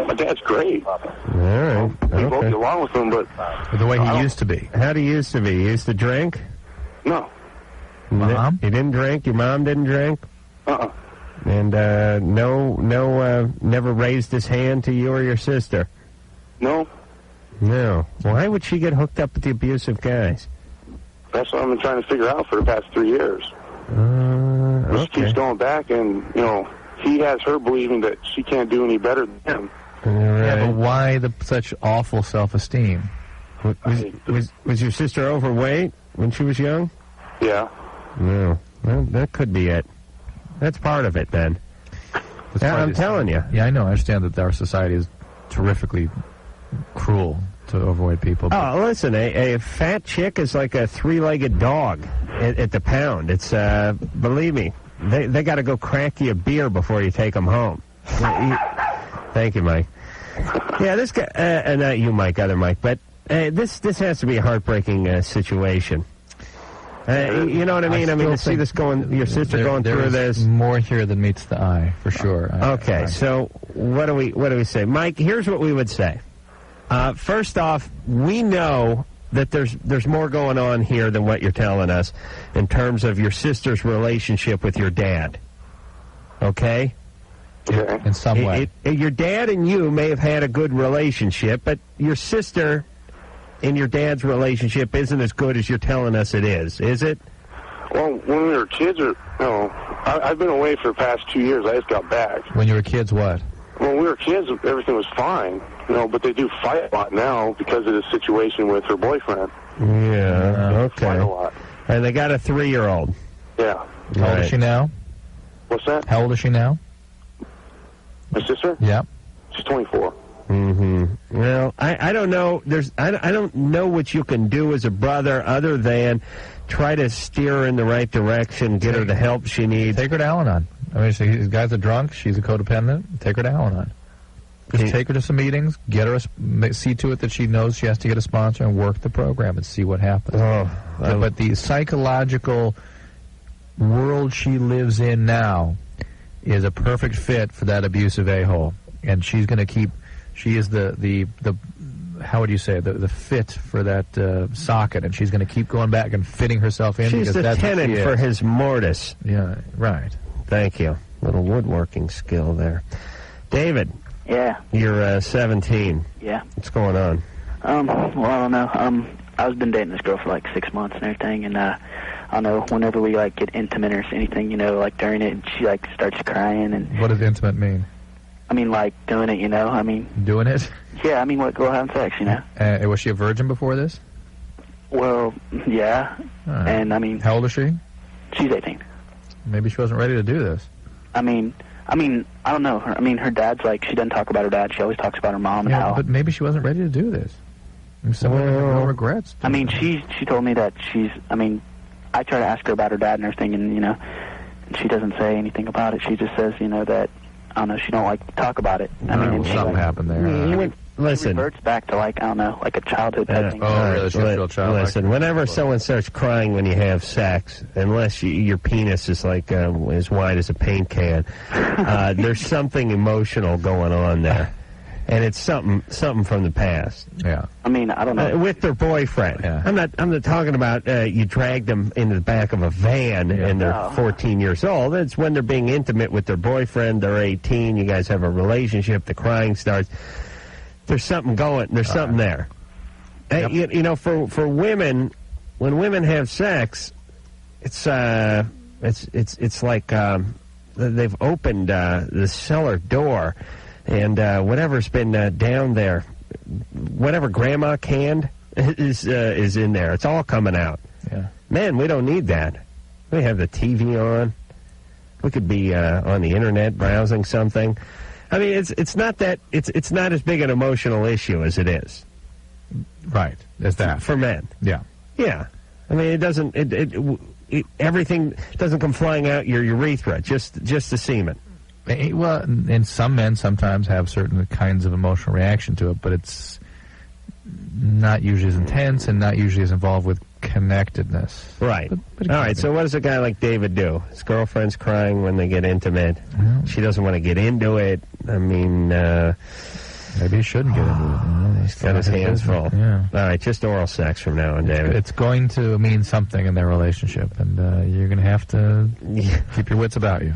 my dad's great. All right. We both get along with him, but... Or the way he used to be. How did he used to be? He used to drink? No. Mom? He didn't drink? Your mom didn't drink? Uh-uh. And never raised his hand to you or your sister? No. No. Why would she get hooked up with the abusive guys? That's what I've been trying to figure out for the past 3 years. Okay. She keeps going back, and, you know, he has her believing that she can't do any better than him. Right. Yeah, but why such awful self-esteem? Was your sister overweight when she was young? Yeah. No. Well, that could be it. That's part of it, then. I'm telling you. Yeah, I know. I understand that our society is terrifically cruel to overweight people. Oh, listen, a fat chick is like a 3-legged dog at the pound. It's, believe me, they got to go crack you a beer before you take them home. Thank you, Mike. Yeah, this guy, not you, Mike, other Mike, but this has to be a heartbreaking situation. You know what I mean? I mean, to see this your sister going through this. There's more here than meets the eye, for sure. Okay, so what do we say? Mike, here's what we would say. First off, we know that there's more going on here than what you're telling us in terms of your sister's relationship with your dad. Okay? In some way. Your dad and you may have had a good relationship, but your sister and your dad's relationship isn't as good as you're telling us it is it? Well, when we were kids, I've been away for the past 2 years. I just got back. When you were kids, what? When we were kids, everything was fine. But they do fight a lot now because of the situation with her boyfriend. Yeah, okay. Fight a lot. And they got a 3-year-old. Yeah. How old is she now? What's that? How old is she now? My sister? Yeah. She's 24. Mm-hmm. Well, I don't know. I don't know what you can do as a brother other than try to steer her in the right direction, get her the help she needs. Take her to Al-Anon. I mean, the guy's a drunk. She's a codependent. Take her to Al-Anon. Just take her to some meetings, get her, see to it that she knows she has to get a sponsor and work the program and see what happens. But the psychological world she lives in now is a perfect fit for that abusive a-hole. And she's going to keep, she is the how would you say, the fit for that socket, and she's going to keep going back and fitting herself in. She's the tenant for his mortise. Yeah, right. Thank you. Little woodworking skill there. David. Yeah. You're 17. Yeah. What's going on? Well, I don't know. I've been dating this girl for like 6 months and everything, and I don't know, whenever we like get intimate or anything, you know, like during it, she like starts crying. And what does intimate mean? I mean, like doing it, you know. I mean, doing it? Yeah, I mean, what girl having sex, you know. Was she a virgin before this? Well, yeah. Right. And I mean, how old is she? She's 18. Maybe she wasn't ready to do this. I mean, I don't know. Her dad's like, she doesn't talk about her dad. She always talks about her mom and how. But maybe she wasn't ready to do this. Some women have no regrets. I mean, she told me that she's. I mean, I try to ask her about her dad and everything, and you know, she doesn't say anything about it. She just says, you know, that I don't know. She don't like to talk about it. I mean, something happened there. Listen. It reverts back to like I don't know, like a childhood type thing. Listen, whenever someone starts crying when you have sex, unless your penis is like as wide as a paint can, there's something emotional going on there, and it's something from the past. Yeah. I mean, I don't know. With their boyfriend. Yeah. I'm not talking about you dragged them into the back of a van and they're 14 years old. It's when they're being intimate with their boyfriend. They're 18. You guys have a relationship. The crying starts. There's something going. There's something there. Yep. You know, for women, when women have sex, it's like they've opened the cellar door, and whatever's been down there, whatever grandma canned is in there. It's all coming out. Yeah. Man, we don't need that. We have the TV on. We could be on the internet browsing something. I mean, it's not that it's not as big an emotional issue as it is. Right, as that for men. Yeah, yeah. I mean, it doesn't. Everything doesn't come flying out your urethra. Just the semen. Well, and some men sometimes have certain kinds of emotional reaction to it, but it's not usually as intense and not usually as involved with connectedness. Right. But all right, so what does a guy like David do? His girlfriend's crying when they get intimate. Well, she doesn't want to get into it. I mean, maybe he shouldn't get into it. You know, he's got his hands full. Yeah. All right, just oral sex from now on, David. It's going to mean something in their relationship, and you're going to have to keep your wits about you.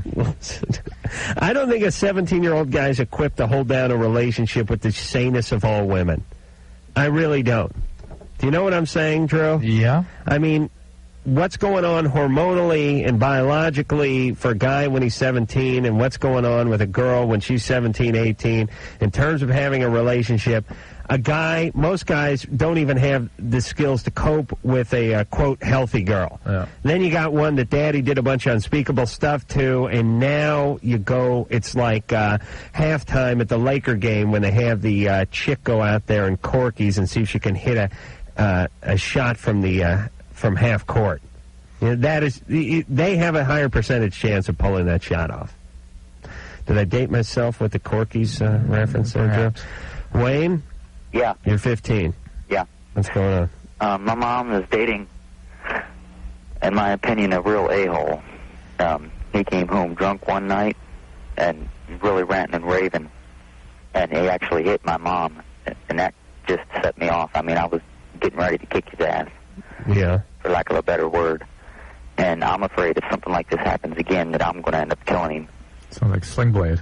I don't think a 17-year-old guy's equipped to hold down a relationship with the sanest of all women. I really don't. Do you know what I'm saying, Drew? Yeah. I mean, what's going on hormonally and biologically for a guy when he's 17 and what's going on with a girl when she's 17, 18 in terms of having a relationship. Most guys don't even have the skills to cope with a, quote, healthy girl. Yeah. Then you got one that daddy did a bunch of unspeakable stuff to, and now you go, it's like halftime at the Laker game when they have the chick go out there in corkies and see if she can hit a shot from half court. You know, that is, they have a higher percentage chance of pulling that shot off. Did I date myself with the corkies reference there, Joe? Wayne? Yeah. You're 15. Yeah. What's going on? My mom is dating, in my opinion, a real a-hole. He came home drunk one night and really ranting and raving, and he actually hit my mom, and that just set me off. I mean, I was getting ready to kick his ass. Yeah. For lack of a better word. And I'm afraid if something like this happens again that I'm going to end up killing him. Sounds like Sling Blade.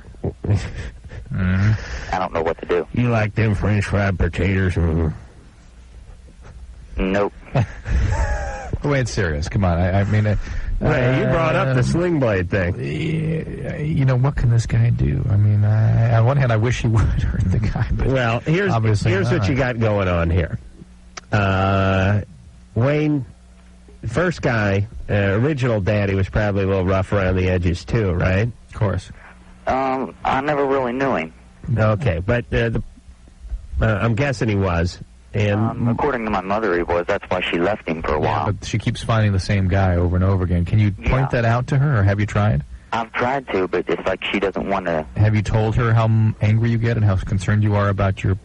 I don't know what to do. You like them French fried potatoes? Nope. Wait, serious. Come on. I mean... you brought up the Sling Blade thing. You know, what can this guy do? I mean, on one hand, I wish he would hurt the guy. But well, here's what you got going on here. Wayne, first guy, original daddy, was probably a little rough around the edges too, right? Of course. I never really knew him. Okay, but I'm guessing he was. And according to my mother, he was. That's why she left him for a while. But she keeps finding the same guy over and over again. Can you point that out to her, or have you tried? I've tried to, but it's like she doesn't want to. Have you told her how angry you get and how concerned you are about your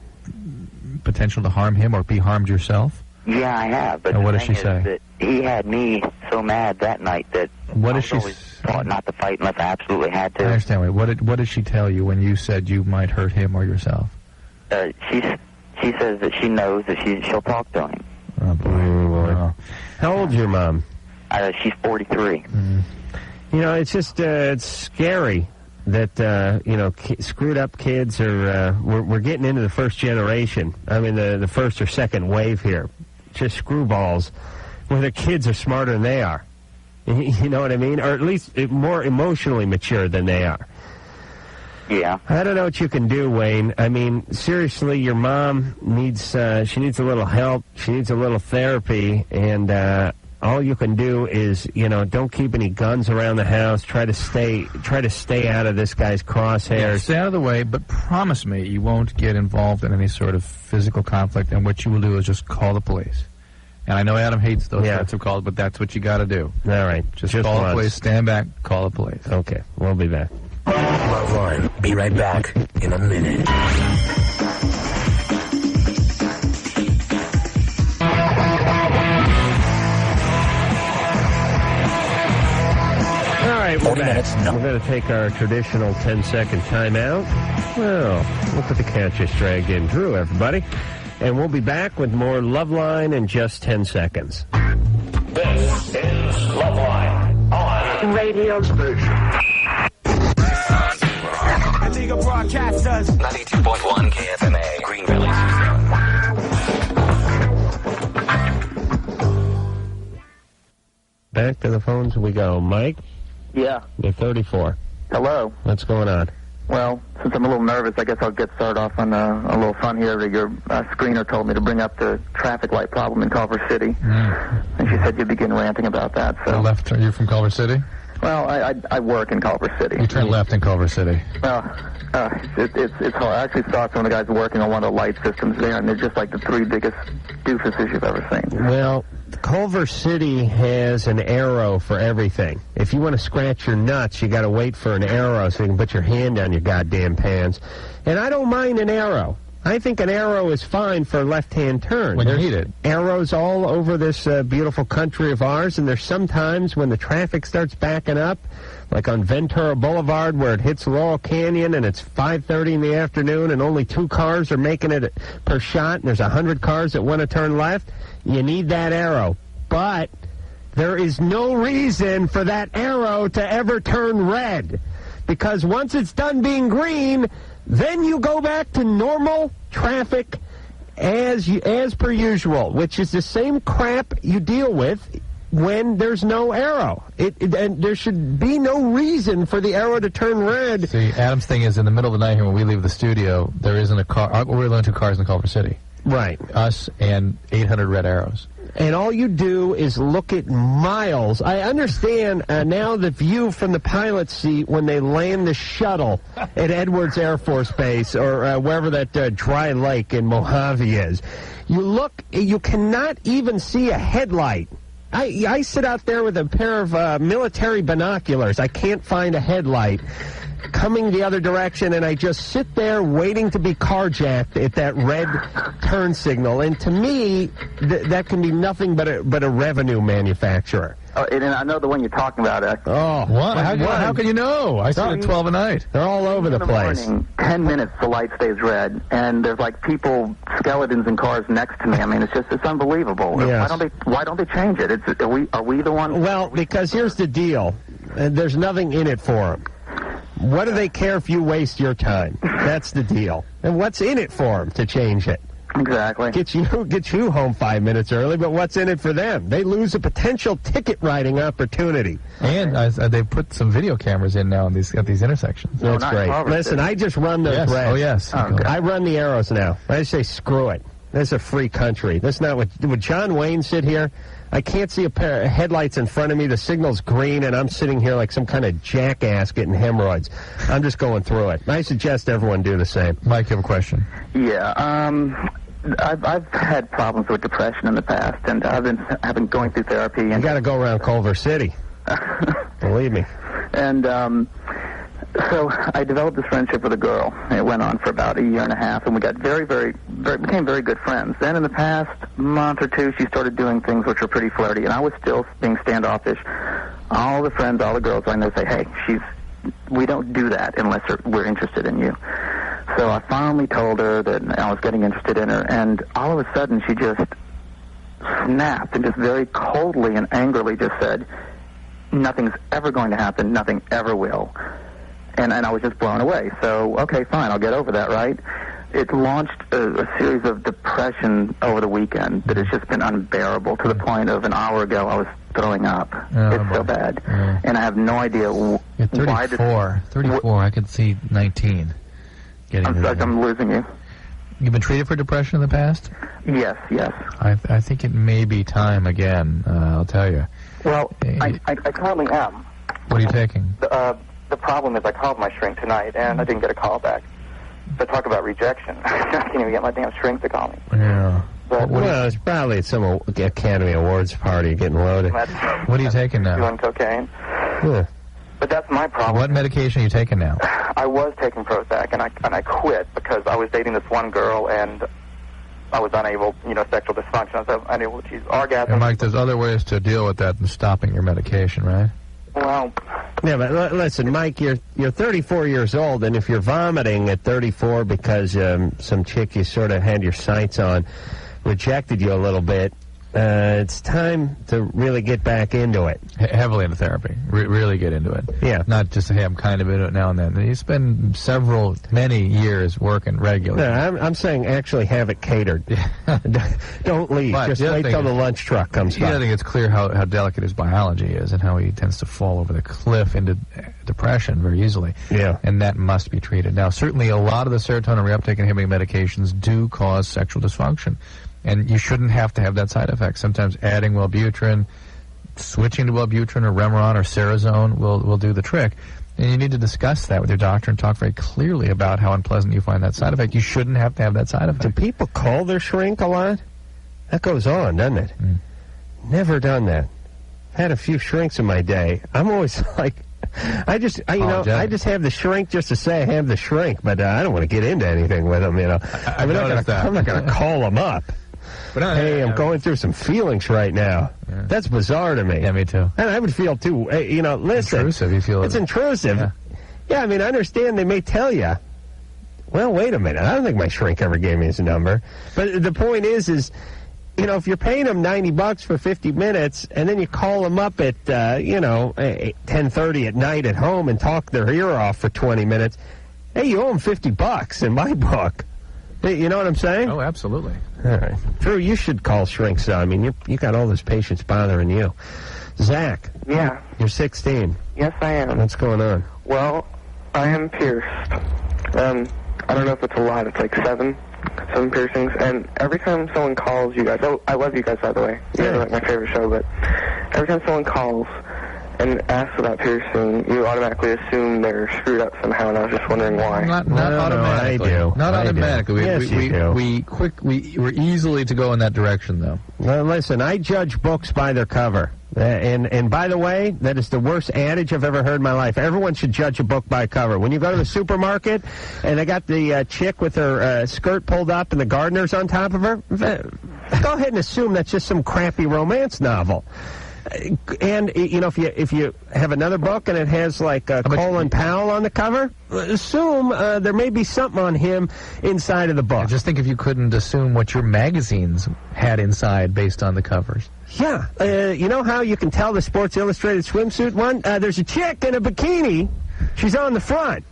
potential to harm him or be harmed yourself? Yeah, I have. But and what the does she thing say? is that he had me so mad that night that what I does she always thought not to fight unless I absolutely had to. I understand. Wait, what did she tell you when you said you might hurt him or yourself? She says that she knows that she'll talk to him. Oh, boy. Oh. How old's your mom? She's 43. Mm. You know, it's just it's scary that screwed up kids are we're getting into the first generation. I mean, the first or second wave here, just screwballs, where the kids are smarter than they are. You know what I mean? Or at least more emotionally mature than they are. Yeah. I don't know what you can do, Wayne. I mean, seriously, your mom needs she needs a little help. She needs a little therapy, and all you can do is, don't keep any guns around the house. Try to stay out of this guy's crosshairs. Yeah, stay out of the way, but promise me you won't get involved in any sort of physical conflict, and what you will do is just call the police. And I know Adam hates those types of calls, but that's what you got to do. All right. Just call the police, stand back, call the police. Okay, we'll be back. Loveline, be right back in a minute. All right, we're back. We're going to take our traditional 10-second timeout. Well, look at the cat just dragged in. Drew, everybody. And we'll be back with more Loveline in just 10 seconds. This is Loveline on radio station. Illegal broadcasters. 92.1 KFMA, Green Valley, Tucson. Back to the phones we go. Mike? Yeah. You're 34. Hello. What's going on? Well, since I'm a little nervous, I guess I'll get started off on a little fun here. Your screener told me to bring up the traffic light problem in Culver City. And she said you'd begin ranting about that. So. Left? Are you from Culver City? Well, I work in Culver City. You turn left in Culver City. It's hard. I actually saw some of the guys working on one of the light systems there, and they're just like the three biggest doofuses you've ever seen. Well, Culver City has an arrow for everything. If you want to scratch your nuts, you got to wait for an arrow so you can put your hand down your goddamn pants. And I don't mind an arrow. I think an arrow is fine for a left-hand turn. When you need it. Arrows all over this beautiful country of ours, and there's sometimes when the traffic starts backing up, like on Ventura Boulevard where it hits Laurel Canyon and it's 5:30 in the afternoon and only 2 cars are making it per shot and there's 100 cars that want to turn left, you need that arrow. But there is no reason for that arrow to ever turn red, because once it's done being green, then you go back to normal traffic as per usual, which is the same crap you deal with when there's no arrow. And there should be no reason for the arrow to turn red. See, Adam's thing is in the middle of the night here when we leave the studio, there isn't a car. We're the only 2 cars in Culver City. Right. Us and 800 red arrows. And all you do is look at miles. I understand now the view from the pilot's seat when they land the shuttle at Edwards Air Force Base or wherever that dry lake in Mojave is. You look, you cannot even see a headlight. I sit out there with a pair of military binoculars. I can't find a headlight coming the other direction, and I just sit there waiting to be carjacked at that red turn signal. And to me, that can be nothing but a revenue manufacturer. And I know the one you're talking about. Oh, what? How can you know? I see it at 12 at night. They're all over the place. Morning, 10 minutes, the light stays red, and there's like people, skeletons in cars next to me. I mean, it's unbelievable. Yes. Why don't they change it? Are we the one? Well, because here's the deal. There's nothing in it for them. What do they care if you waste your time? That's the deal. And what's in it for them to change it? Exactly. Get you home 5 minutes early, but what's in it for them? They lose a potential ticket writing opportunity. And they've put some video cameras in now at these intersections. That's great. Listen, I just run those reds. Oh, yes. I run the arrows now. I just say screw it. This is a free country. This is not what... Would John Wayne sit here? I can't see a pair of headlights in front of me. The signal's green, and I'm sitting here like some kind of jackass getting hemorrhoids. I'm just going through it. I suggest everyone do the same. Mike, you have a question? Yeah, I've had problems with depression in the past, and I've been going through therapy. And you got to go around Culver City. Believe me. And so I developed this friendship with a girl. It went on for about a year and a half, and we got became very good friends. Then in the past month or two, she started doing things which were pretty flirty, and I was still being standoffish. All the friends, all the girls I know say, hey, we don't do that unless we're interested in you. So I finally told her that I was getting interested in her, and all of a sudden she just snapped and just very coldly and angrily just said, nothing's ever going to happen, nothing ever will. And I was just blown away. So, okay, fine, I'll get over that, right? It launched a series of depression over the weekend that has just been unbearable to the point of an hour ago I was throwing up. It's so bad. And I have no idea why this... 34, I could see 19. I'm losing you. You've been treated for depression in the past? Yes. I think it may be time again, I'll tell you. Well, I currently am. What are you taking? The problem is I called my shrink tonight, and I didn't get a call back. So talk about rejection. I can't even get my damn shrink to call me. Yeah. But, well, it's probably at some Academy Awards party getting loaded. What are you taking now? Doing cocaine. Yeah. But that's my problem. What medication are you taking now? I was taking Prozac, and I quit because I was dating this one girl, and I was unable, sexual dysfunction. I was unable to achieve orgasm. And Mike, there's other ways to deal with that than stopping your medication, right? Well... Yeah, but listen, Mike, you're 34 years old, and if you're vomiting at 34 because some chick you sort of had your sights on rejected you a little bit, it's time to really get back into it. Heavily into therapy. Really get into it. Yeah. Not just, hey, I'm kind of into it now and then. You spend many years working regularly. No, I'm saying actually have it catered. Don't leave. But just wait till the lunch truck comes by. I think it's clear how delicate his biology is and how he tends to fall over the cliff into depression very easily. Yeah. And that must be treated. Now, certainly a lot of the serotonin reuptake inhibiting medications do cause sexual dysfunction. And you shouldn't have to have that side effect. Sometimes adding Wellbutrin, switching to Wellbutrin or Remeron or Cerazone will do the trick. And you need to discuss that with your doctor and talk very clearly about how unpleasant you find that side effect. You shouldn't have to have that side effect. Do people call their shrink a lot? That goes on, doesn't it? Never done that. Had a few shrinks in my day. I'm always like... I just have the shrink just to say I have the shrink, but I don't want to get into anything with them, I'm not going to call them up. But hey, I'm going through some feelings right now. Yeah. That's bizarre to me. Yeah, me too. And I would feel too. Listen, intrusive. You feel it's intrusive. Yeah, I mean, I understand they may tell you. Well, wait a minute. I don't think my shrink ever gave me his number. But the point is, if you're paying them $90 for 50 minutes, and then you call them up at 10:30 at night at home and talk their ear off for 20 minutes, hey, you owe them $50 in my book. You know what I'm saying? Oh, absolutely. All right. Drew, you should call shrinks. I mean, you got all those patients bothering you. Zach. Yeah. You're 16. Yes, I am. What's going on? Well, I am pierced. I don't know if it's a lot. It's like seven piercings. And every time someone calls you guys, I love you guys, by the way. You guys are like my favorite show, but every time someone calls and asks about piercing, you automatically assume they're screwed up somehow, and I was just wondering why. Not automatically. I do. Not automatically. Yes, you do. We're easily to go in that direction, though. Well, listen, I judge books by their cover. And by the way, that is the worst adage I've ever heard in my life. Everyone should judge a book by cover. When you go to the supermarket and they got the chick with her skirt pulled up and the gardener's on top of her, go ahead and assume that's just some crappy romance novel. And if you have another book and it has like Colin Powell on the cover, assume there may be something on him inside of the book. Just think if you couldn't assume what your magazines had inside based on the covers. Yeah, you know how you can tell the Sports Illustrated swimsuit one? There's a chick in a bikini. She's on the front.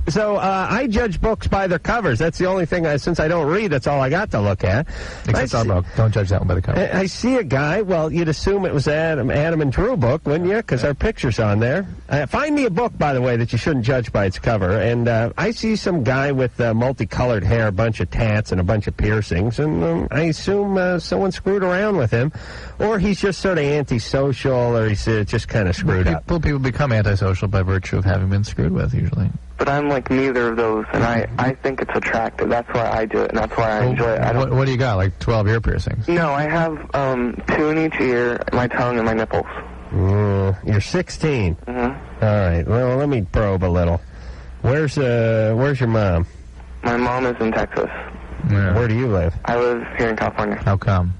So I judge books by their covers. That's the only thing, since I don't read, that's all I got to look at. Except our book. Don't judge that one by the cover. I see a guy, well, you'd assume it was Adam and Drew book, wouldn't you? Because our picture's on there. Find me a book, by the way, that you shouldn't judge by its cover. And I see some guy with multicolored hair, a bunch of tats, and a bunch of piercings. And I assume someone screwed around with him. Or he's just sort of antisocial, or he's just kind of screwed up. People become antisocial by virtue of having been screwed with, usually. But I'm like neither of those, and I think it's attractive. That's why I do it, and that's why I enjoy it. What do you got, like 12 ear piercings? No, I have 2 in each ear, my tongue, and my nipples. You're 16. Mm-hmm. All right, well, let me probe a little. Where's your mom? My mom is in Texas. Yeah. Where do you live? I live here in California. How come?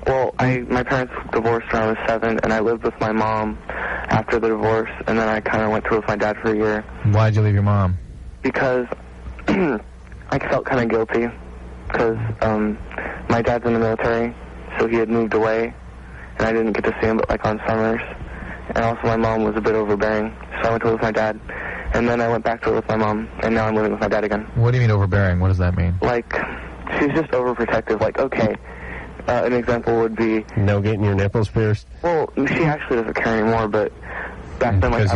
Well, my parents divorced when I was 7, and I lived with my mom after the divorce, and then I kind of went through with my dad for a year. Why'd you leave your mom? Because I felt kind of guilty, because my dad's in the military, so he had moved away, and I didn't get to see him but like on summers. And also my mom was a bit overbearing, so I went to live with my dad, and then I went back to live with my mom, and now I'm living with my dad again. What do you mean overbearing? What does that mean? Like, she's just overprotective. Like, okay, an example would be... No getting your nipples pierced? Well, she actually doesn't care anymore, but back then, like,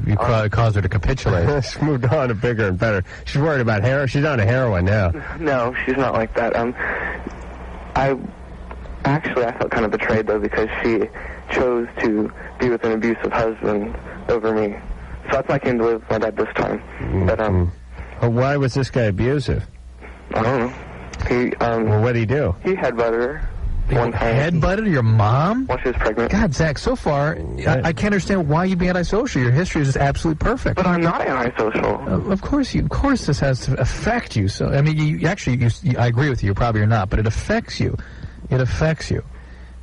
you caused her to capitulate. She moved on to bigger and better. She's worried about heroin. She's on a heroin now. No, she's not like that. I felt kind of betrayed, though, because she chose to be with an abusive husband over me. So that's why I came to live with my dad this time. But, Well, why was this guy abusive? I don't know. Well, what did he do? He headbutted her one time. Headbutted your mom? While she was pregnant. God, Zach, so far, I can't understand why you'd be antisocial. Your history is just absolutely perfect. But I'm not antisocial. Of course this has to affect you. So, I mean, I agree with you. You probably are not, but it affects you. It affects you.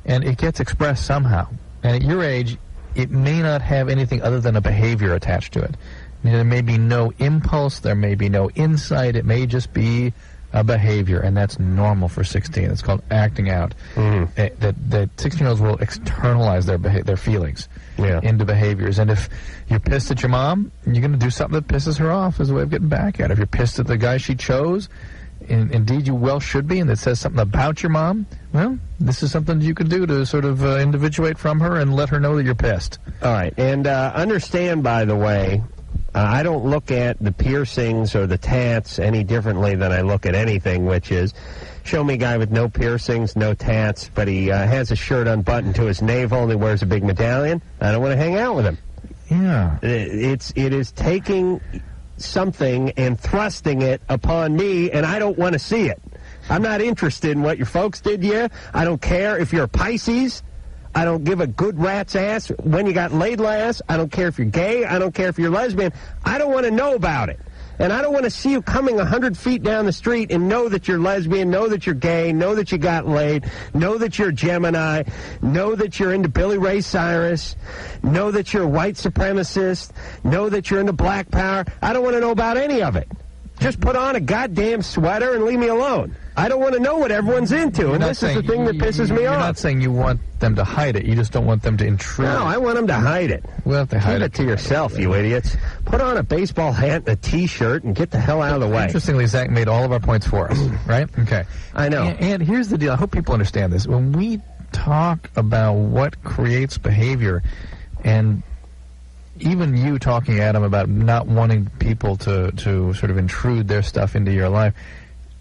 And it gets expressed somehow. And at your age, it may not have anything other than a behavior attached to it. I mean, there may be no impulse. There may be no insight. It may just be a behavior, and that's normal for 16. It's called acting out. That 16-year-olds will externalize their feelings into behaviors. And if you're pissed at your mom, you're going to do something that pisses her off as a way of getting back at her. If you're pissed at the guy she chose, and indeed you well should be, and it says something about your mom, well, this is something you can do to sort of individuate from her and let her know that you're pissed. All right, and understand, by the way, I don't look at the piercings or the tats any differently than I look at anything, which is, show me a guy with no piercings, no tats, but he has a shirt unbuttoned to his navel and he wears a big medallion. I don't want to hang out with him. Yeah. It is taking something and thrusting it upon me, and I don't want to see it. I'm not interested in what your folks did to you. I don't care if you're a Pisces. I don't give a good rat's ass when you got laid last. I don't care if you're gay. I don't care if you're lesbian. I don't want to know about it. And I don't want to see you coming 100 feet down the street and know that you're lesbian, know that you're gay, know that you got laid, know that you're a Gemini, know that you're into Billy Ray Cyrus, know that you're a white supremacist, know that you're into black power. I don't want to know about any of it. Just put on a goddamn sweater and leave me alone. I don't want to know what everyone's into, and this is the thing that pisses me off. You're not saying you want them to hide it. You just don't want them to intrude. No, I want them to hide it. Well, if they hide it to yourself, you idiots. Put on a baseball hat and a T-shirt and get the hell out of the way. Interestingly, Zach made all of our points for us, right? Okay. I know. And here's the deal. I hope people understand this. When we talk about what creates behavior, and even you talking, Adam, about not wanting people to sort of intrude their stuff into your life,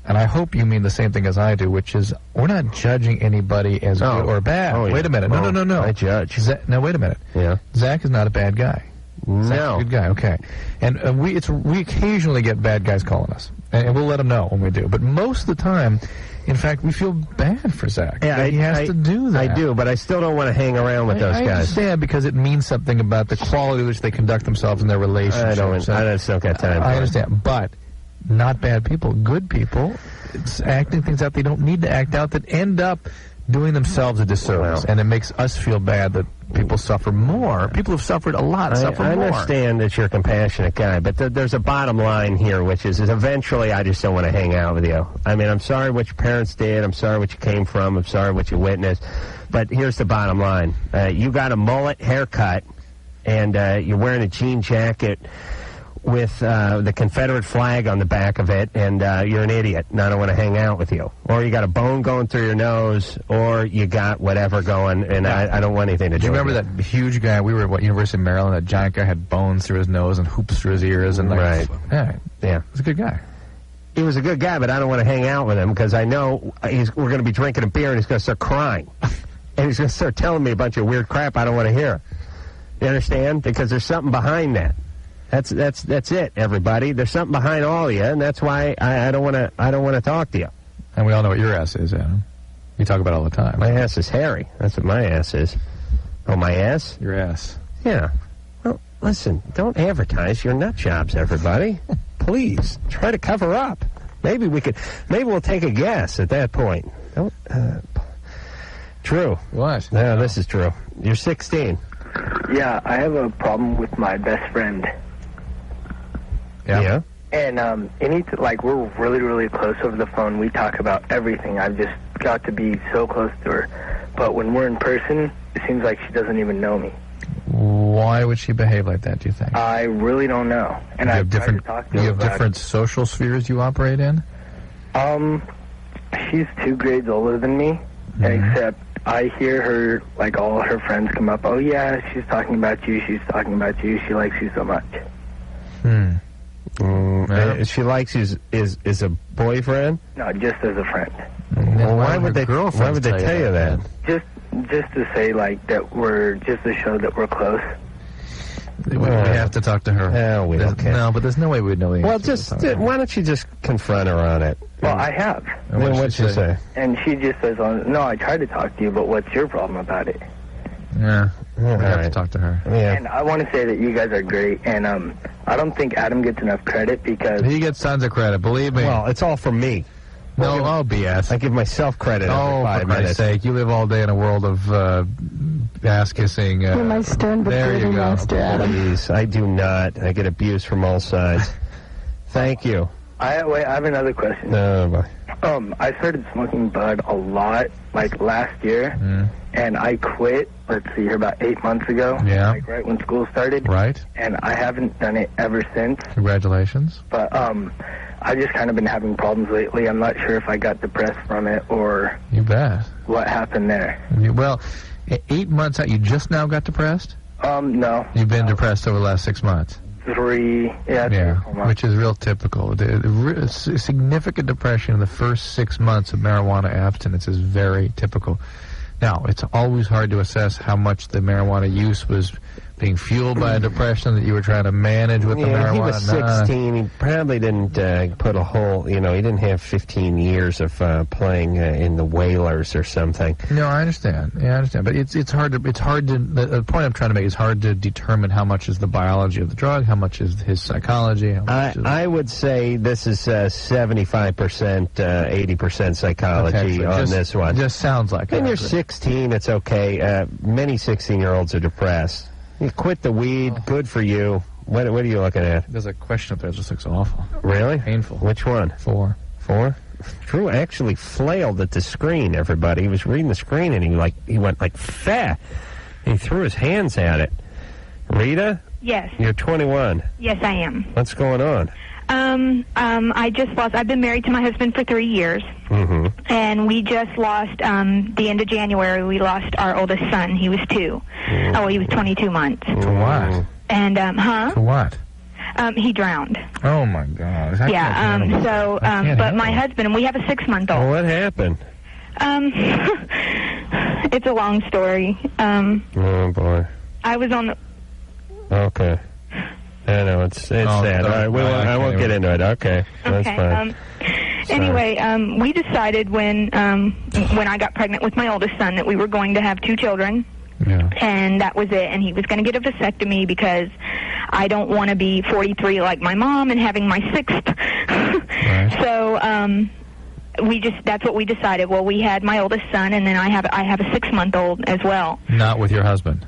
and I hope you mean the same thing as I do, which is we're not judging anybody as good or bad. Oh, yeah. Wait a minute. No. I judge. Now, wait a minute. Yeah. Zach is not a bad guy. Zach's a good guy. Okay. And we occasionally get bad guys calling us, and we'll let them know when we do. But most of the time, in fact, we feel bad for Zach. Yeah, he has to do that. I do, but I still don't want to hang around with those guys. I understand, because it means something about the quality with which they conduct themselves in their relationships. I just don't got time for I understand, but not bad people, good people. It's acting things out they don't need to act out that end up doing themselves a disservice, and it makes us feel bad that people suffer more. People who've suffered a lot suffer more. I understand that you're a compassionate guy, but there's a bottom line here, which is eventually I just don't want to hang out with you. I mean, I'm sorry what your parents did. I'm sorry what you came from. I'm sorry what you witnessed. But here's the bottom line. You got a mullet haircut, and you're wearing a jean jacket with the Confederate flag on the back of it, and you're an idiot, and I don't want to hang out with you. Or you got a bone going through your nose, or you got whatever going, and I don't want anything to do with it. Do you remember that huge guy? We were at University of Maryland. That giant guy had bones through his nose and hoops through his ears. And Right. Yeah. Yeah. He's a good guy. He was a good guy, but I don't want to hang out with him because I know we're going to be drinking a beer, and he's going to start crying. And he's going to start telling me a bunch of weird crap I don't want to hear. You understand? Because there's something behind that. That's it, everybody. There's something behind all of you, and that's why I don't want to talk to you. And we all know what your ass is, Adam. You talk about it all the time. My ass is hairy. That's what my ass is. Oh, my ass? Your ass. Yeah. Well, listen, don't advertise your nut jobs, everybody. Please, try to cover up. Maybe we'll take a guess at that point. Don't, true. What? No, this is true. You're 16. Yeah, I have a problem with my best friend. Yeah? And we're really, really close over the phone. We talk about everything. I've just got to be so close to her. But when we're in person, it seems like she doesn't even know me. Why would she behave like that, do you think? I really don't know. And I've tried to talk to her You have about different social spheres you operate in? She's 2 grades older than me, except I hear her, like, all her friends come up, oh, yeah, she's talking about you, she likes you so much. She likes you is a boyfriend? No, just as a friend. Well, why would they tell you that? Just to say, like, that just to show that we're close. We have to talk to her. No, we don't care. No, but there's no way we'd know the answer. Well, why don't you just confront her on it? Well, I have. And then what'd she say? And she just says, no, I tried to talk to you, but what's your problem about it? Yeah, we have to talk to her. Yeah. And I want to say that you guys are great, and I don't think Adam gets enough credit because... He gets tons of credit, believe me. Well, it's all from me. No, BS. I give myself credit every 5 for minutes. Christ's sake. You live all day in a world of ass-kissing. You're my stern but there you brutal go. master, Adam. Please, I do not. I get abused from all sides. Thank you. I have another question. I started smoking bud a lot, like last year, and I quit, about 8 months ago. Yeah. Like right when school started. Right. And I haven't done it ever since. Congratulations. But I've just kind of been having problems lately. I'm not sure if I got depressed from it or... You bet. What happened there. Well, 8 months out, you just now got depressed? No. You've been depressed over the last 6 months? 3 or 4 months. Which is real typical. The significant depression in the first 6 months of marijuana abstinence is very typical. Now, it's always hard to assess how much the marijuana use was being fueled by a depression that you were trying to manage with the marijuana. He was 16. He probably didn't put a whole, he didn't have 15 years of playing in the Whalers or something. No, I understand. Yeah, I understand. But it's hard to, the point I'm trying to make is hard to determine how much is the biology of the drug, how much is his psychology. I would say this is 75%, 80% psychology on this one. Just sounds like it. When you're 16, it's okay. Many 16-year-olds are depressed. You quit the weed. Good for you. What are you looking at? There's a question up there that just looks awful. Really? Painful. Which one? 4. 4? Drew actually flailed at the screen, everybody. He was reading the screen, and he went like, "Fah!" He threw his hands at it. Rita? Yes. You're 21. Yes, I am. What's going on? I've been married to my husband for 3 years. Mm-hmm. And we just lost, the end of January, we lost our oldest son. He was 2. He was 22 months. To what? And, To what? He drowned. Oh, my God. But my husband, and we have a 6-month-old. Well, what happened? It's a long story. Oh, boy. I was on the... Okay. I know, it's sad. All right, I won't get into it. Okay, that's fine. Anyway, we decided when I got pregnant with my oldest son that we were going to have 2 children. Yeah. And that was it. And he was going to get a vasectomy because I don't want to be 43 like my mom and having my 6th. Right. So that's what we decided. Well, we had my oldest son, and then I have a 6-month-old as well. Not with your husband?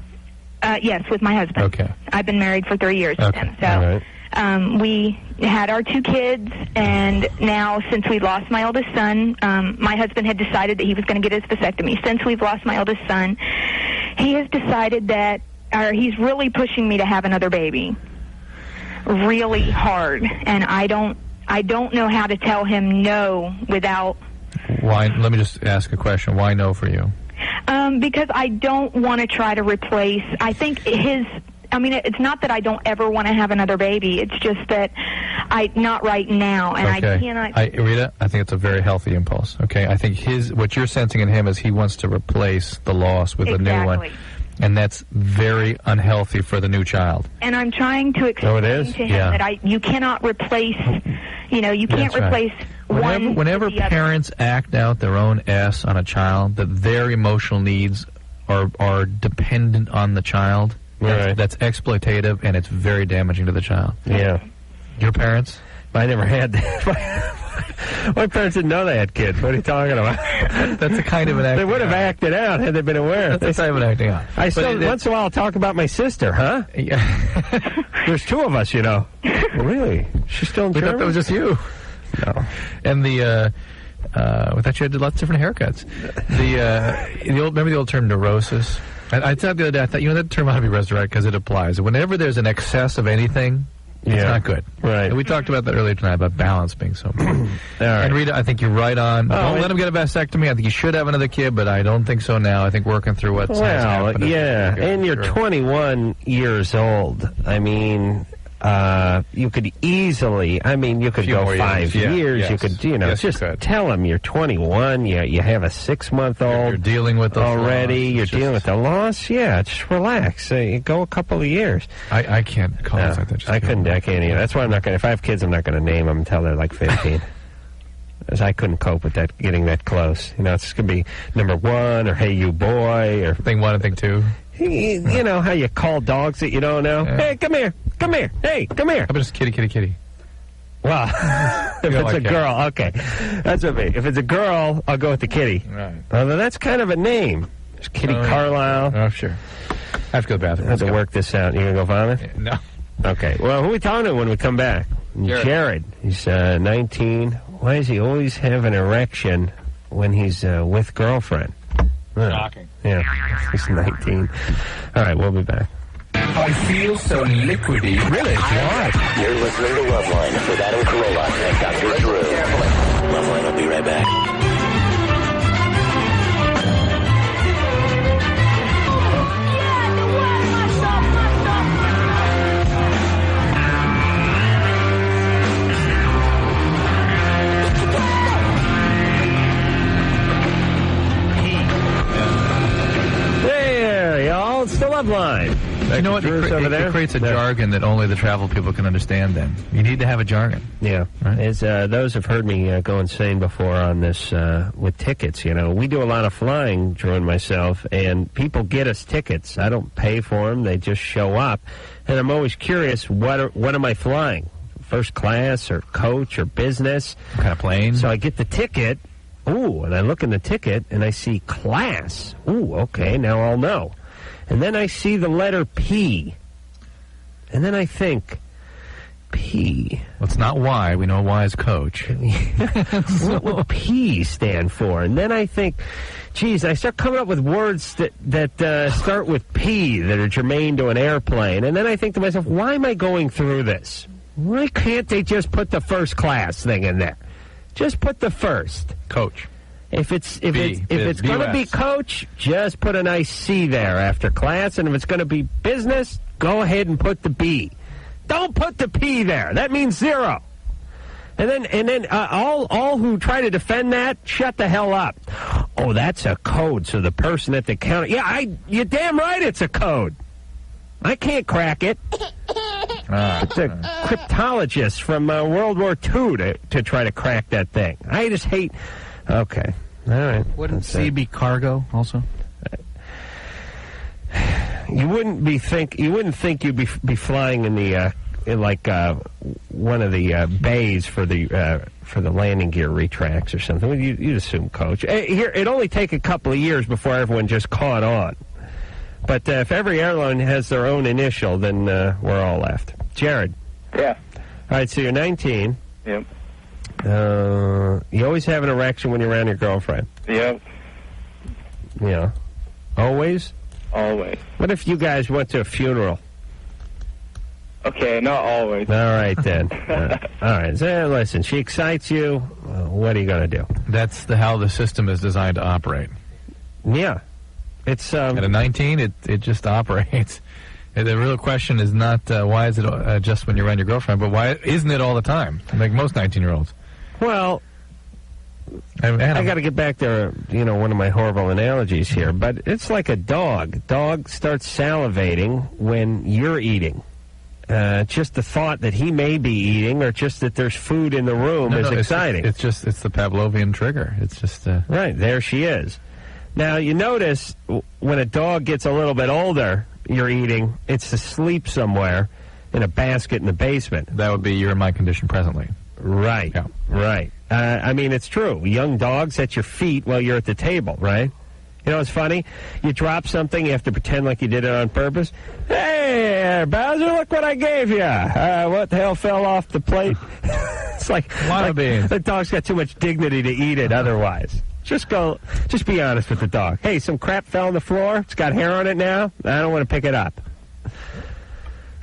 Yes, with my husband. Okay. I've been married for 3 years with him. So all right. we had our 2 kids, and now since we lost my oldest son, my husband had decided that he was going to get his vasectomy. Since we've lost my oldest son, he has decided that he's really pushing me to have another baby. really hard, and I don't know how to tell him no without. Why? Let me just ask a question. Why no for you? Because I don't want to try to replace. I think it's not that I don't ever want to have another baby. It's just that not right now, and okay. I cannot. Rita, I think it's a very healthy impulse. Okay, I think what you're sensing in him is he wants to replace the loss with a new one, and that's very unhealthy for the new child. And I'm trying to explain to him that you cannot replace. You can't replace. Whenever parents act out their own S on a child, that their emotional needs are dependent on the child. That's exploitative, and it's very damaging to the child. Yeah. Your parents? I never had that. My parents didn't know they had kids. What are you talking about? That's a kind of an acting They would have acted out had they been aware. That's a kind of an acting out. I still, once in a while, talk about my sister, huh? Yeah. There's two of us, Well, really? She's still in We Germany? thought that was just you. No. And we thought you had lots of different haircuts. Remember the old term neurosis? I thought the other day, that term ought to be resurrected because it applies. Whenever there's an excess of anything, it's not good. Right. And we talked about that earlier tonight, about balance being so important. All right. And Rita, I think you're right on. Don't let him get a vasectomy. I think you should have another kid, but I don't think so now. I think working through what's happened. Yeah, and you're 21 years old. I mean... you could easily, you could go 5 years. Yes. You could, just tell them you're 21. You have a 6-month-old. You're dealing with the already. loss. You're dealing with the loss. Yeah, just relax. Go a couple of years. I can't call it like that. I can't either. That's why I'm not going to. If I have kids, I'm not going to name them until they're like 15. Because I couldn't cope with that, getting that close. It's going to be number 1 or hey you boy or thing 1 and thing 2. You know how you call dogs that you don't know? Yeah. Hey, come here. Come here. Hey, come here. How about just kitty? Well, if it's a girl, okay. That's what I mean. If it's a girl, I'll go with the kitty. Right. Although that's kind of a name. There's Kitty Carlisle. Oh, sure. I have to go to the bathroom. I have to work this out. You going to go vomit? No. Okay. Well, who are we talking to when we come back? Jared. He's 19. Why does he always have an erection when he's with girlfriend? Shocking. Yeah, he's 19. All right, we'll be back. I feel so liquidy. Really? Why? You're listening to Loveline with Adam Carolla and Dr. Drew. Loveline will be right back. It's the Loveline. You know what? It creates a jargon that only the travel people can understand then. You need to have a jargon. Yeah. Right? As those have heard me go insane before on this with tickets. We do a lot of flying, Drew and myself, and people get us tickets. I don't pay for them. They just show up. And I'm always curious, what am I flying? First class or coach or business? What kind of plane? So I get the ticket. Ooh, and I look in the ticket and I see class. Ooh, okay, now I'll know. And then I see the letter P. And then I think, P. Well, it's not Y. We know Y is coach. What would P stand for? And then I think, geez, I start coming up with words that start with P that are germane to an airplane. And then I think to myself, why am I going through this? Why can't they just put the first class thing in there? Just put the first. Coach. If it's going to be coach, just put a nice C there after class, and if it's going to be business, go ahead and put the B. Don't put the P there. That means 0. And then all who try to defend that, shut the hell up. Oh, that's a code. So the person at the counter, you're damn right, it's a code. I can't crack it. It's a cryptologist from World War II to try to crack that thing. I just hate. Okay. All right. Wouldn't C be cargo also? You wouldn't think you'd be flying in the one of the bays for the landing gear retracts or something. You'd assume coach. Here, it'd only take a couple of years before everyone just caught on. But if every airline has their own initial, then we're all left. Jared. Yeah. All right. So you're 19. Yep. You always have an erection when you're around your girlfriend. Yep. Yeah. Always? Always. What if you guys went to a funeral? Okay, not always. All right, then. All right. So, listen, she excites you. What are you going to do? That's how the system is designed to operate. Yeah. It's At a 19, it just operates. And the real question is not why is it just when you're around your girlfriend, but why isn't it all the time, like most 19-year-olds? Well, I got to get back to, one of my horrible analogies here, but it's like a dog. Dog starts salivating when you're eating. Just the thought that he may be eating, or just that there's food in the room is exciting. It's the Pavlovian trigger. It's just right there she is. Now you notice when a dog gets a little bit older, you're eating. It's asleep somewhere in a basket in the basement. That would be you're in my condition presently. Right. Yeah. Right. I mean, it's true. Young dogs at your feet while you're at the table, right? You know what's funny? You drop something, you have to pretend like you did it on purpose. Hey, Bowser, look what I gave you. What the hell fell off the plate? It's like the dog's got too much dignity to eat it otherwise. Just be honest with the dog. Hey, some crap fell on the floor. It's got hair on it now. I don't want to pick it up.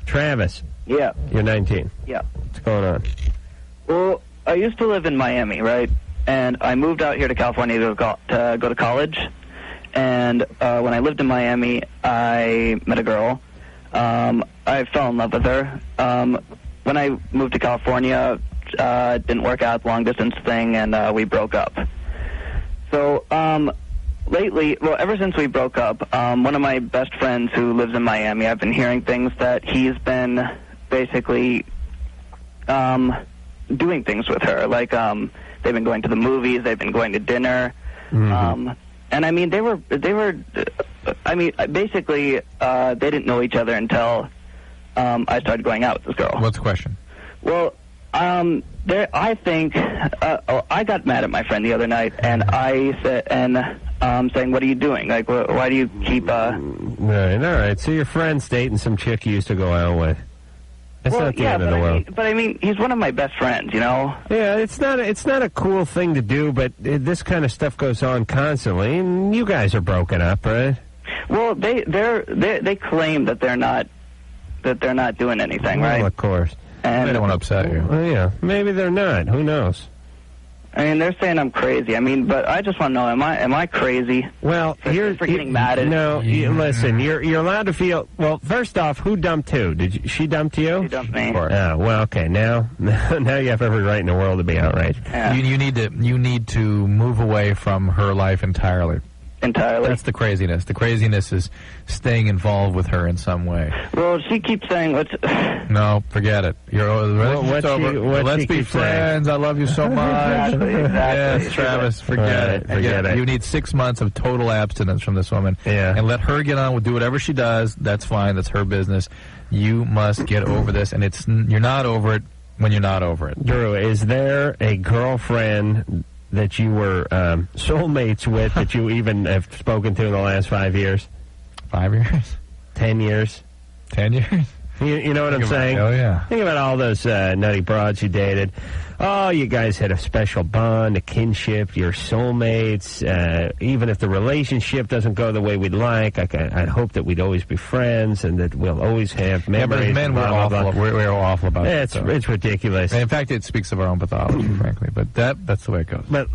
Travis. Yeah. You're 19. Yeah. What's going on? Well, I used to live in Miami, right? And I moved out here to California to go to college. And when I lived in Miami, I met a girl. I fell in love with her. When I moved to California, it didn't work out, long-distance thing, and we broke up. So lately, well, ever since we broke up, one of my best friends who lives in Miami, I've been hearing things that he's been basically doing things with her. Like, they've been going to the movies, they've been going to dinner. Mm-hmm. And I mean, they were. I mean, basically, they didn't know each other until I started going out with this girl. What's the question? Well, I think I got mad at my friend the other night, and I said, saying, "What are you doing? Like, why do you keep?" Right. All right. So your friend's dating some chick you used to go out with. It's not the end of the world. But I mean, he's one of my best friends, you know. Yeah, it's not a cool thing to do, but this kind of stuff goes on constantly, and you guys are broken up, right? Well, they claim that they're not doing anything, right? Well, of course. And they don't want to upset you. Well, yeah, maybe they're not. Who knows? I mean, they're saying I'm crazy. I mean, but I just want to know, am I crazy? Well, you're for getting mad at it. No, listen, you're allowed to feel. Well, first off, who dumped who? She dumped you? She dumped me. Oh, well, okay. Now you have every right in the world to be outraged. Yeah. You need to move away from her life entirely. Entirely. That's the craziness. The craziness is staying involved with her in some way. Well, she keeps saying, No, forget it. Let's be friends. Saying? I love you so much. Exactly. Yes, Travis, forget it. Forget it. You need 6 months of total abstinence from this woman. Yeah. And let her get on with do whatever she does. That's fine. That's her business. You must get over this. And you're not over it when you're not over it. Drew, is there a girlfriend that you were soulmates with that you even have spoken to in the last 5 years? 5 years? 10 years? 10 years? You know what I'm saying? Oh, yeah. Think about all those nutty broads you dated. Oh, you guys had a special bond, a kinship, you're soulmates. Even if the relationship doesn't go the way we'd like, I hope that we'd always be friends and that we'll always have memories. Yeah, but men, we're awful about it. It's ridiculous. In fact, it speaks of our own pathology, frankly. But that's the way it goes. But